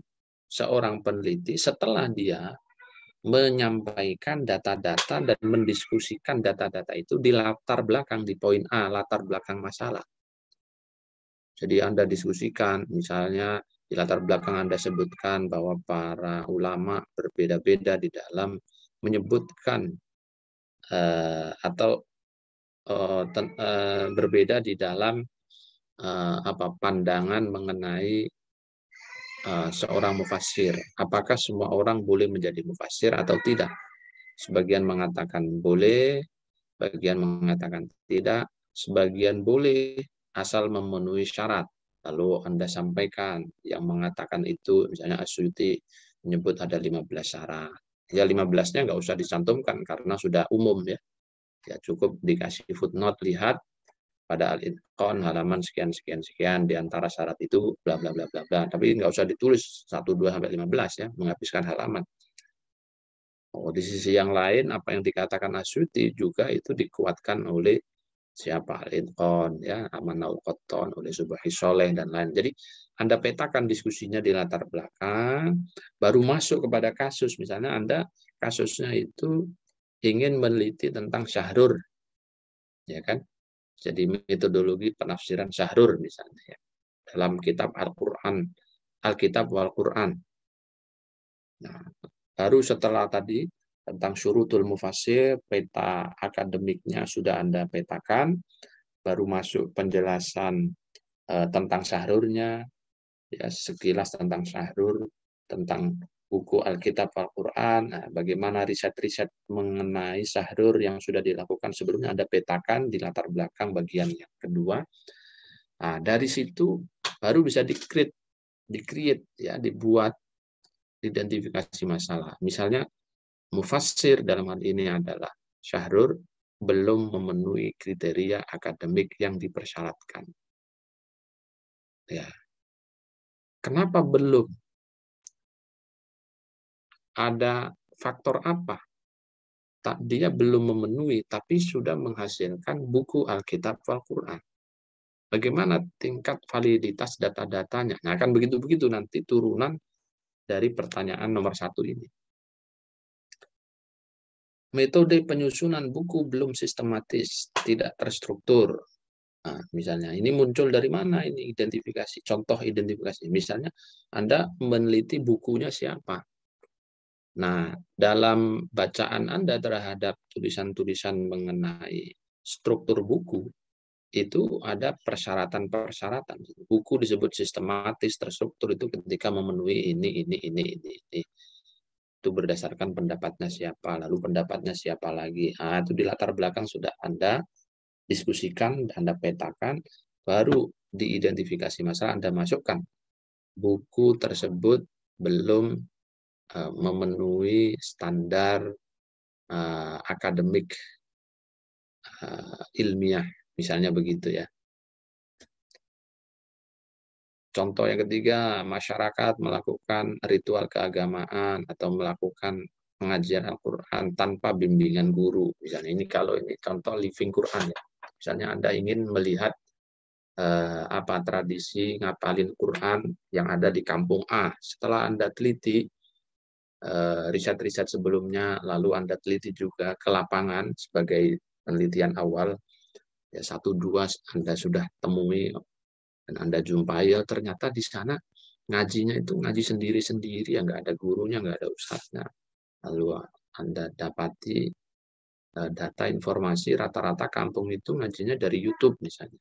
seorang peneliti setelah dia menyampaikan data-data dan mendiskusikan data-data itu di latar belakang, di poin A, latar belakang masalah. Jadi Anda diskusikan, misalnya di latar belakang Anda sebutkan bahwa para ulama berbeda-beda di dalam menyebutkan atau berbeda di dalam pandangan mengenai seorang mufassir. Apakah semua orang boleh menjadi mufassir atau tidak? Sebagian mengatakan boleh, sebagian mengatakan tidak, sebagian boleh asal memenuhi syarat. Lalu Anda sampaikan yang mengatakan itu, misalnya Asyuti menyebut ada 15 syarat. Ya 15-nya nggak usah dicantumkan karena sudah umum ya. Ya cukup dikasih footnote, lihat pada Al-Itqan halaman sekian di antara syarat itu bla bla bla bla bla. Tapi nggak usah ditulis 1 2 sampai 15 ya, menghabiskan halaman. Oh, di sisi yang lain apa yang dikatakan Asyuti juga itu dikuatkan oleh siapa? Al-Itqan ya, Amanul Qattan, oleh Subhi Soleh dan lain. Jadi Anda petakan diskusinya di latar belakang, baru masuk kepada kasus. Misalnya Anda kasusnya itu ingin meneliti tentang syahrur. Ya kan? Jadi metodologi penafsiran syahrur misalnya ya, dalam kitab Al-Quran, Alkitab wal Quran. Nah, baru setelah tadi tentang syurutul mufassir, peta akademiknya sudah Anda petakan, baru masuk penjelasan tentang syahrurnya, ya sekilas tentang syahrur, tentang buku Alkitab Al-Quran, nah, bagaimana riset-riset mengenai syahrur yang sudah dilakukan sebelumnya Anda petakan di latar belakang bagian yang kedua. Nah, dari situ baru bisa di-create ya, dibuat identifikasi masalah. Misalnya, mufassir dalam hal ini adalah Syahrur belum memenuhi kriteria akademik yang dipersyaratkan. Ya. Kenapa belum? Ada faktor apa? Dia belum memenuhi, tapi sudah menghasilkan buku Alkitab Al-Quran. Bagaimana tingkat validitas data-datanya? Nah, akan begitu-begitu nanti turunan dari pertanyaan nomor 1 ini. Metode penyusunan buku belum sistematis, tidak terstruktur. Nah, misalnya, ini muncul dari mana ini identifikasi? Contoh identifikasi. Misalnya, Anda meneliti bukunya siapa? Nah, dalam bacaan Anda terhadap tulisan-tulisan mengenai struktur buku, itu ada persyaratan-persyaratan. Buku disebut sistematis, terstruktur itu ketika memenuhi ini. Itu berdasarkan pendapatnya siapa, lalu pendapatnya siapa lagi. Nah, itu di latar belakang sudah Anda diskusikan, Anda petakan, baru diidentifikasi masalah, Anda masukkan. Buku tersebut belum memenuhi standar akademik ilmiah, misalnya begitu ya. Contoh yang ketiga, masyarakat melakukan ritual keagamaan atau melakukan pengajian Al-Quran tanpa bimbingan guru. Misalnya ini kalau ini contoh living Quran ya. Misalnya Anda ingin melihat tradisi ngapalin Quran yang ada di kampung A. Setelah Anda teliti riset-riset sebelumnya, lalu Anda teliti juga ke lapangan sebagai penelitian awal, ya 1-2 Anda sudah temui dan Anda jumpai, ya ternyata di sana ngajinya itu ngaji sendiri-sendiri, ya nggak ada gurunya, nggak ada ustadznya. Lalu Anda dapati data informasi rata-rata kampung itu ngajinya dari YouTube misalnya.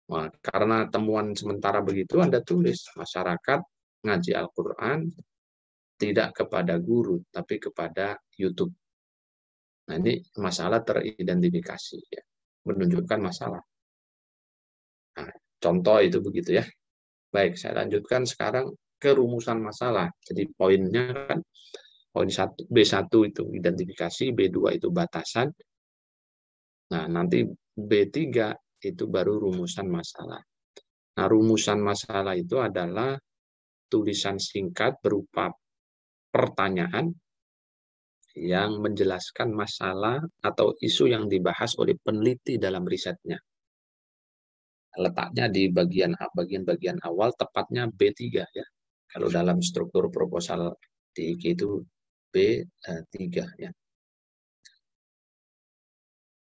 Wah, karena temuan sementara begitu, Anda tulis masyarakat ngaji Al-Quran tidak kepada guru, tapi kepada YouTube. Nah, ini masalah teridentifikasi, ya, menunjukkan masalah. Nah, contoh itu begitu ya. Baik, saya lanjutkan sekarang ke rumusan masalah. Jadi poinnya kan, poin 1, B1 itu identifikasi, B2 itu batasan. Nah, nanti B3 itu baru rumusan masalah. Nah, rumusan masalah itu adalah tulisan singkat berupa pertanyaan yang menjelaskan masalah atau isu yang dibahas oleh peneliti dalam risetnya. Letaknya di bagian awal, tepatnya B3 ya. Kalau dalam struktur proposal di IG itu B3 ya.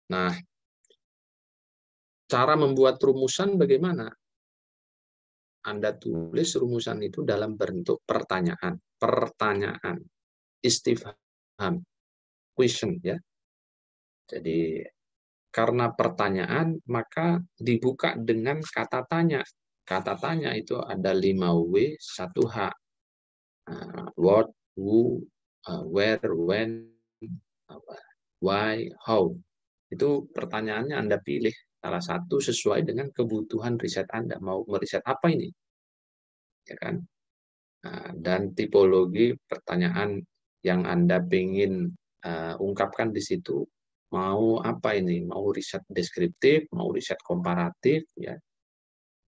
Nah, cara membuat rumusan bagaimana? Anda tulis rumusan itu dalam bentuk pertanyaan, istifham, question ya. Jadi karena pertanyaan maka dibuka dengan kata tanya. Kata tanya itu ada 5W, 1H. What, who, where, when, why, how. Itu pertanyaannya Anda pilih salah satu sesuai dengan kebutuhan riset Anda. Mau meriset apa ini? Ya kan? Nah, dan tipologi pertanyaan yang Anda ingin ungkapkan di situ, mau apa ini? Mau riset deskriptif, mau riset komparatif, ya,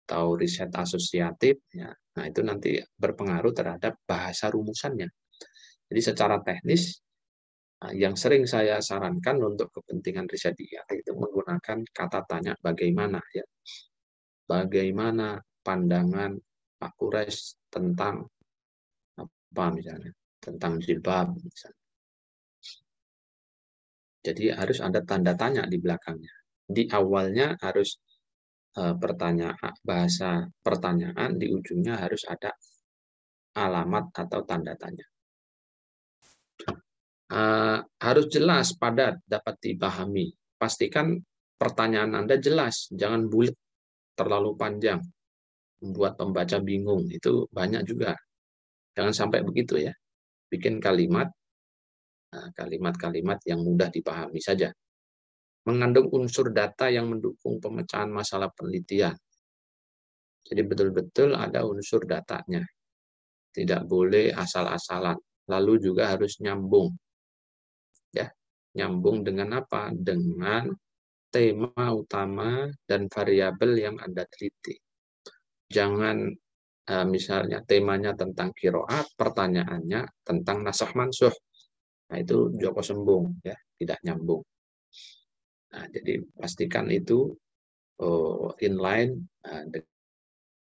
atau riset asosiatif, ya. Nah, itu nanti berpengaruh terhadap bahasa rumusannya. Jadi secara teknis, yang sering saya sarankan untuk kepentingan riset itu menggunakan kata tanya bagaimana, ya. Bagaimana pandangan Pak Kures tentang apa misalnya, tentang jilbab misalnya. Jadi harus ada tanda tanya di belakangnya. Di awalnya harus bahasa pertanyaan, di ujungnya harus ada alamat atau tanda tanya. Harus jelas, padat, dapat dipahami. Pastikan pertanyaan Anda jelas, jangan bulat, terlalu panjang, membuat pembaca bingung. Itu banyak juga. Jangan sampai begitu ya. Bikin kalimat-kalimat yang mudah dipahami saja. Mengandung unsur data yang mendukung pemecahan masalah penelitian. Jadi betul-betul ada unsur datanya. tidak boleh asal-asalan. Lalu juga harus nyambung. Ya, nyambung dengan apa? Dengan tema utama dan variabel yang Anda teliti. Jangan misalnya temanya tentang qiraat, pertanyaannya tentang nasakh mansukh. Nah, itu Joko Sembung, ya, tidak nyambung. Nah, jadi pastikan itu inline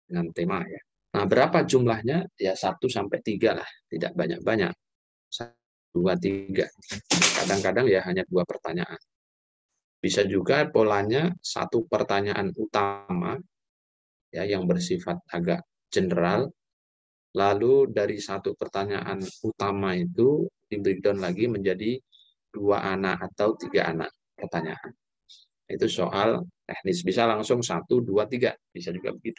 dengan tema, ya. Nah, berapa jumlahnya? Ya 1 sampai 3 lah, tidak banyak-banyak. 1, 2, 3. Kadang-kadang ya hanya 2 pertanyaan. Bisa juga polanya 1 pertanyaan utama, ya, yang bersifat agak general. Lalu dari 1 pertanyaan utama itu di-breakdown lagi menjadi 2 anak atau 3 anak pertanyaan. Itu soal teknis. Bisa langsung 1, 2, 3. Bisa juga begitu.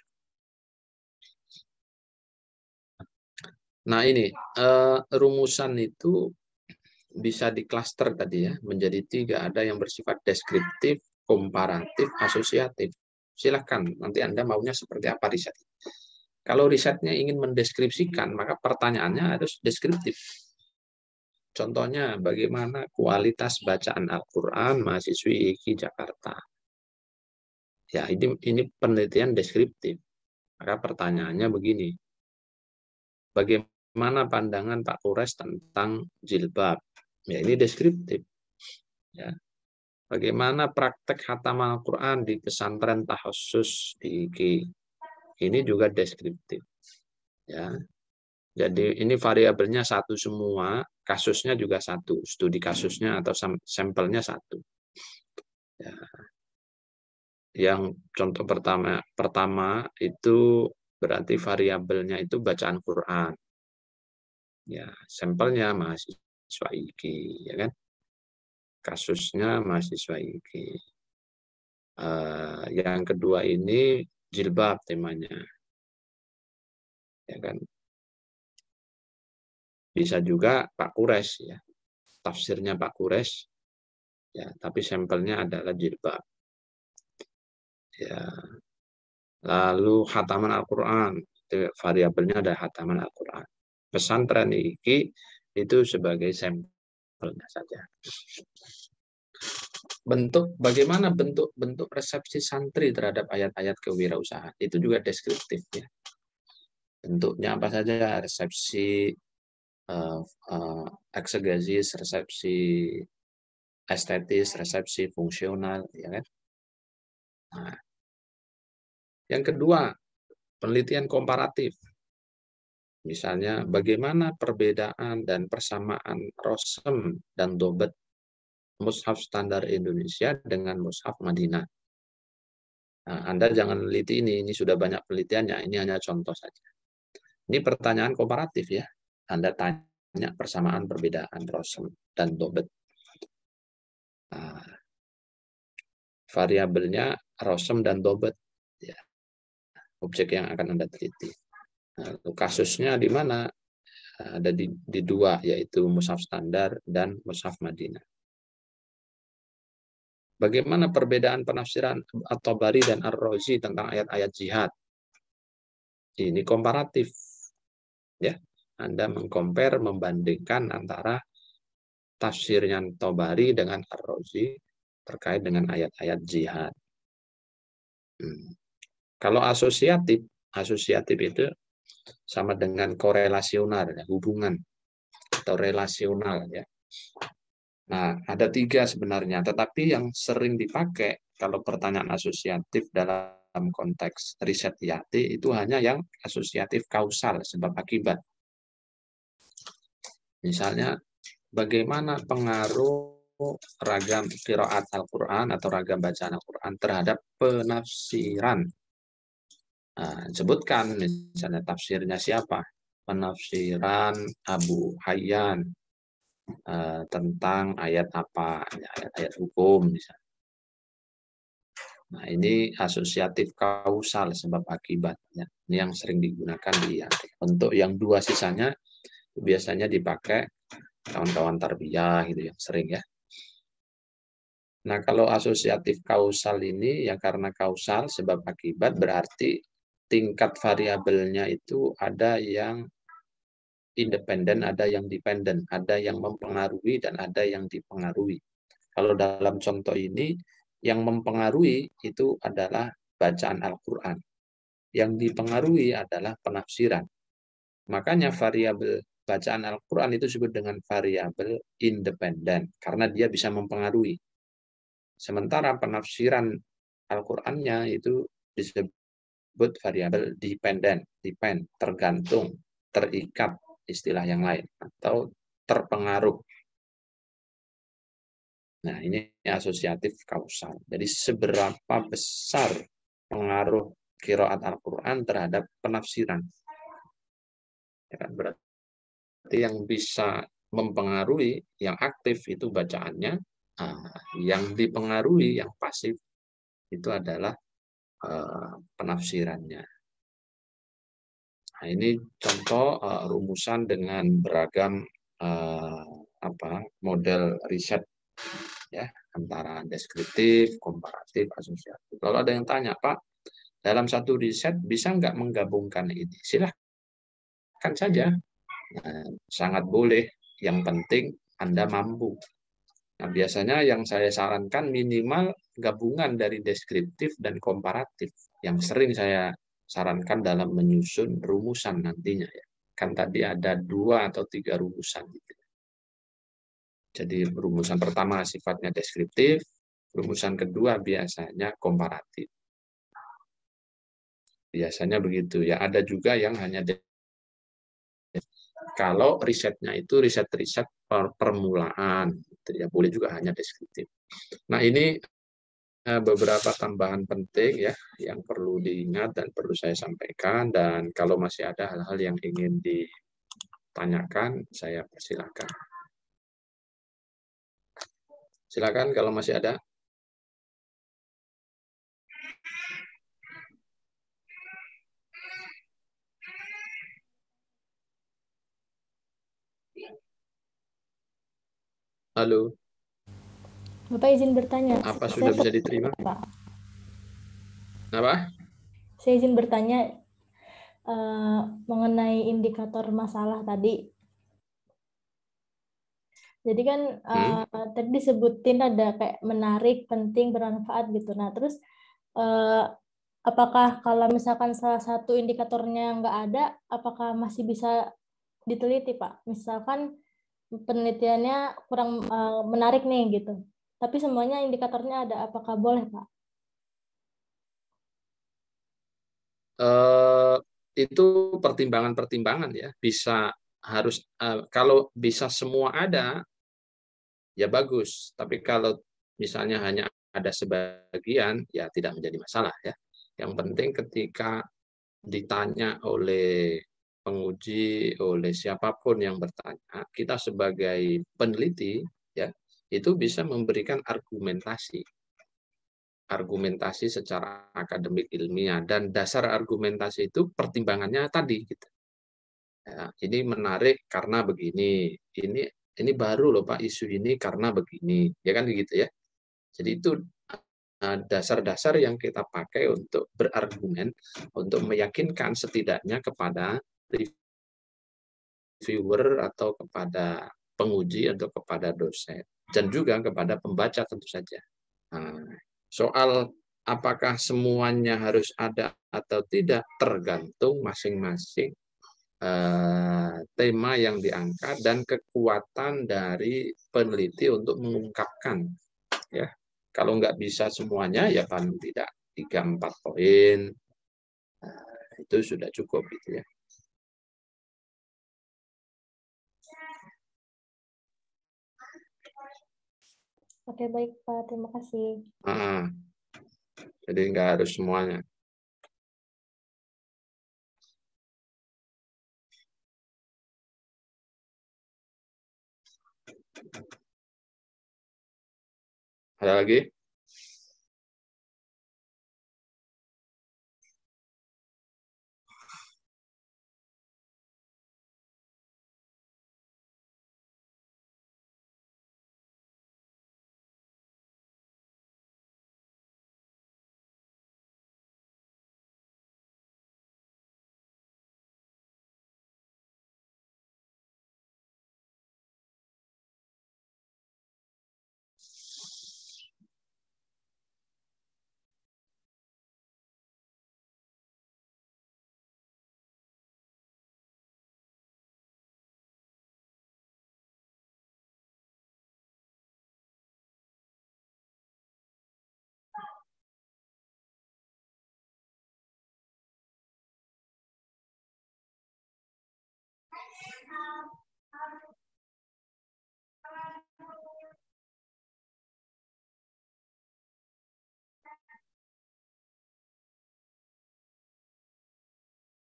Nah, ini rumusan itu bisa diklaster tadi, ya, menjadi 3. Ada yang bersifat deskriptif, komparatif, asosiatif. Silahkan, nanti Anda maunya seperti apa riset. Kalau risetnya ingin mendeskripsikan, maka pertanyaannya harus deskriptif. Contohnya, bagaimana kualitas bacaan Al-Quran mahasiswi IKI Jakarta. Ya, ini penelitian deskriptif. Maka pertanyaannya begini. Bagaimana pandangan Pak Kures tentang jilbab? Ya, ini deskriptif. Ya. Bagaimana praktek khatam Al-Quran di pesantren tahusus di IKI? Ini juga deskriptif. Ya. Jadi ini variabelnya 1 semua, kasusnya juga 1, studi kasusnya atau sampelnya 1. Ya. Yang contoh pertama itu berarti variabelnya itu bacaan Quran. Ya, sampelnya mahasiswa IKI, ya kan? Kasusnya mahasiswa IKI. Yang kedua ini jilbab temanya. Ya kan? Bisa juga Pak Kures, ya. Tafsirnya Pak Kures. Ya, tapi sampelnya adalah jilbab. Ya. Lalu khataman Al-Quran, variabelnya ada khataman Al-Quran. Pesantren IKI itu sebagai sampelnya saja. Bagaimana bentuk resepsi santri terhadap ayat-ayat kewirausahaan, itu juga deskriptif, ya. Bentuknya apa saja? Resepsi eksegesis, resepsi estetis, resepsi fungsional, ya kan? Nah, yang kedua, penelitian komparatif. Misalnya, bagaimana perbedaan dan persamaan Rosem dan Dobet mushaf standar Indonesia dengan mushaf Madinah. Nah, Anda jangan teliti ini sudah banyak penelitiannya, ini hanya contoh saja. Ini pertanyaan komparatif, ya. Anda tanya persamaan perbedaan Rosem dan Dobet. Nah, variabelnya Rosem dan Dobet, ya. Objek yang akan Anda teliti. Nah, kasusnya di mana? Ada di 2, yaitu mushaf standar dan mushaf Madinah. Bagaimana perbedaan penafsiran At-Tabari dan Ar-Razi tentang ayat-ayat jihad? Ini komparatif, ya. Anda mengcompare, membandingkan antara tafsirnya Tabari dengan Ar-Razi terkait dengan ayat-ayat jihad. Kalau asosiatif itu sama dengan korelasional, ya, hubungan atau relasional, ya. Nah, ada 3 sebenarnya, tetapi yang sering dipakai kalau pertanyaan asosiatif dalam konteks riset IAT itu hanya yang asosiatif kausal, sebab akibat. Misalnya, bagaimana pengaruh ragam qiraat Al-Quran atau ragam bacaan Al-Quran terhadap penafsiran. Nah, sebutkan misalnya tafsirnya siapa? Penafsiran Abu Hayyan tentang ayat apa? Ayat-ayat hukum misalnya. Nah, ini asosiatif kausal, sebab akibat, ya. Ini yang sering digunakan di IAT. Untuk yang 2 sisanya biasanya dipakai kawan-kawan tarbiyah gitu yang sering, ya. Nah, kalau asosiatif kausal ini ya karena kausal sebab akibat, berarti tingkat variabelnya itu ada yang independen, ada yang dependen, ada yang mempengaruhi dan ada yang dipengaruhi. Kalau dalam contoh ini, yang mempengaruhi itu adalah bacaan Al-Quran. Yang dipengaruhi adalah penafsiran. Makanya variabel bacaan Al-Quran itu disebut dengan variabel independen, karena dia bisa mempengaruhi. Sementara penafsiran Al-Qurannya itu disebut variabel dependen, tergantung, terikat, istilah yang lain, atau terpengaruh. Nah, ini asosiatif kausal. Jadi seberapa besar pengaruh qiraat Al-Quran terhadap penafsiran. Ya kan? Berarti yang bisa mempengaruhi, yang aktif itu bacaannya, yang dipengaruhi, yang pasif itu adalah penafsirannya. Nah, ini contoh rumusan dengan beragam model riset, ya, antara deskriptif, komparatif, asosiatif. Kalau ada yang tanya, Pak, dalam satu riset bisa nggak menggabungkan ini? Silahkan saja, sangat boleh. Yang penting Anda mampu. Nah, biasanya yang saya sarankan minimal gabungan dari deskriptif dan komparatif, yang sering saya sarankan dalam menyusun rumusan nantinya. Ya. Kan tadi ada 2 atau 3 rumusan. Jadi rumusan pertama sifatnya deskriptif, rumusan kedua biasanya komparatif. Biasanya begitu. Ya, ada juga yang hanya kalau risetnya itu riset-riset permulaan, ya boleh juga hanya deskriptif. Nah, ini beberapa tambahan penting ya yang perlu diingat dan perlu saya sampaikan, dan kalau masih ada hal-hal yang ingin ditanyakan, saya persilahkan. Silakan kalau masih ada. Halo. Bapak izin bertanya. Apa sudah bisa diterima? Pak. Apa? Saya izin bertanya mengenai indikator masalah tadi. Jadi kan tadi disebutin ada kayak menarik, penting, bermanfaat gitu. Nah, terus apakah kalau misalkan salah satu indikatornya nggak ada, apakah masih bisa diteliti, Pak? Misalkan penelitiannya kurang menarik nih gitu. Tapi semuanya indikatornya ada, apakah boleh, Pak? Itu pertimbangan-pertimbangan ya. Bisa harus kalau bisa semua ada ya bagus. Tapi kalau misalnya hanya ada sebagian ya tidak menjadi masalah ya. Yang penting ketika ditanya oleh penguji, oleh siapapun yang bertanya, kita sebagai peneliti ya itu bisa memberikan argumentasi secara akademik ilmiah, dan dasar argumentasi itu pertimbangannya tadi gitu. Ya, ini menarik karena begini, ini baru loh Pak isu ini karena begini, ya kan begitu ya. Jadi itu dasar-dasar yang kita pakai untuk berargumen, untuk meyakinkan setidaknya kepada reviewer atau kepada penguji atau kepada dosen, dan juga kepada pembaca tentu saja. Nah, soal apakah semuanya harus ada atau tidak tergantung masing-masing tema yang diangkat dan kekuatan dari peneliti untuk mengungkapkan. Ya, kalau nggak bisa semuanya ya paling tidak 3-4 poin itu sudah cukup gitu ya. Oke, baik Pak, terima kasih. Jadi nggak harus semuanya. Ada lagi?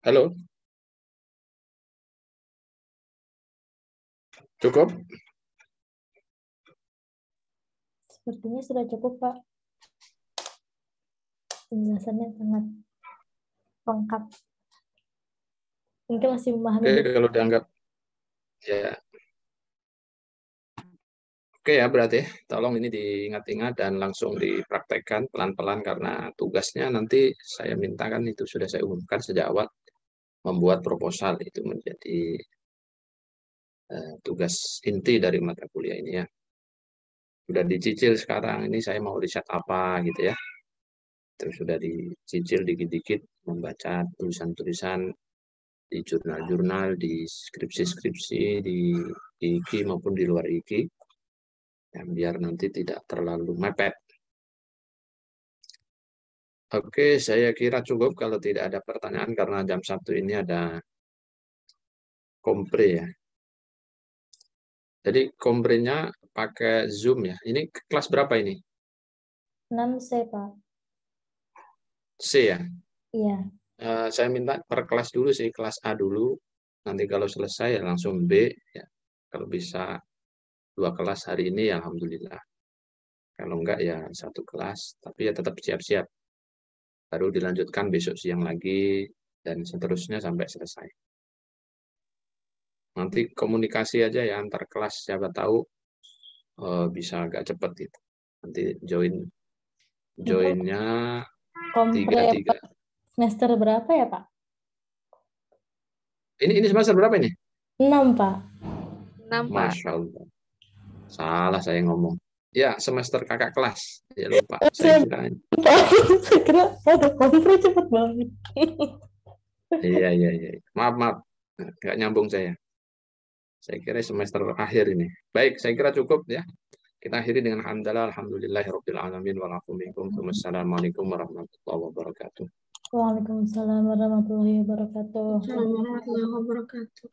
Halo? Cukup? Sepertinya sudah cukup, Pak. Penjelasannya sangat lengkap. Mungkin masih memahami. Oke, kalau dianggap ya. Oke ya, berarti tolong ini diingat-ingat dan langsung dipraktekkan pelan-pelan karena tugasnya nanti saya mintakan itu sudah saya umumkan sejak awal, membuat proposal itu menjadi tugas inti dari mata kuliah ini ya. Sudah dicicil sekarang ini saya mau riset apa gitu ya. Terus sudah dicicil dikit-dikit membaca tulisan-tulisan di jurnal-jurnal, di skripsi-skripsi, di IKI maupun di luar IKI. Ya, biar nanti tidak terlalu mepet. Oke, saya kira cukup kalau tidak ada pertanyaan karena jam 1 ini ada kompre ya. Jadi komprenya pakai Zoom ya. Ini kelas berapa ini? 6C, Pak. C ya? Iya. Saya minta per kelas dulu sih, kelas A dulu. Nanti kalau selesai ya langsung B. Ya. Kalau bisa 2 kelas hari ini ya alhamdulillah. Kalau enggak ya 1 kelas, tapi ya tetap siap-siap. Baru dilanjutkan besok siang lagi, dan seterusnya sampai selesai. Nanti komunikasi aja ya antar kelas, siapa tahu bisa agak cepat gitu. Nanti joinnya Kompre 3. semester berapa ya, Pak? Ini semester berapa ini? 6, Pak. 6, Pak. Masya Allah. Salah saya ngomong. Ya, semester kakak kelas. Ya lupa. Saya kira ada kompre cepet banget. Iya. Maaf. Nggak nyambung saya. Saya kira semester akhir ini. Baik, saya kira cukup ya. Kita akhiri dengan alhamdulillahirabbil alamin wa Wassalamualaikum warahmatullahi wabarakatuh. Waalaikumsalam warahmatullahi wabarakatuh. Warahmatullahi wabarakatuh.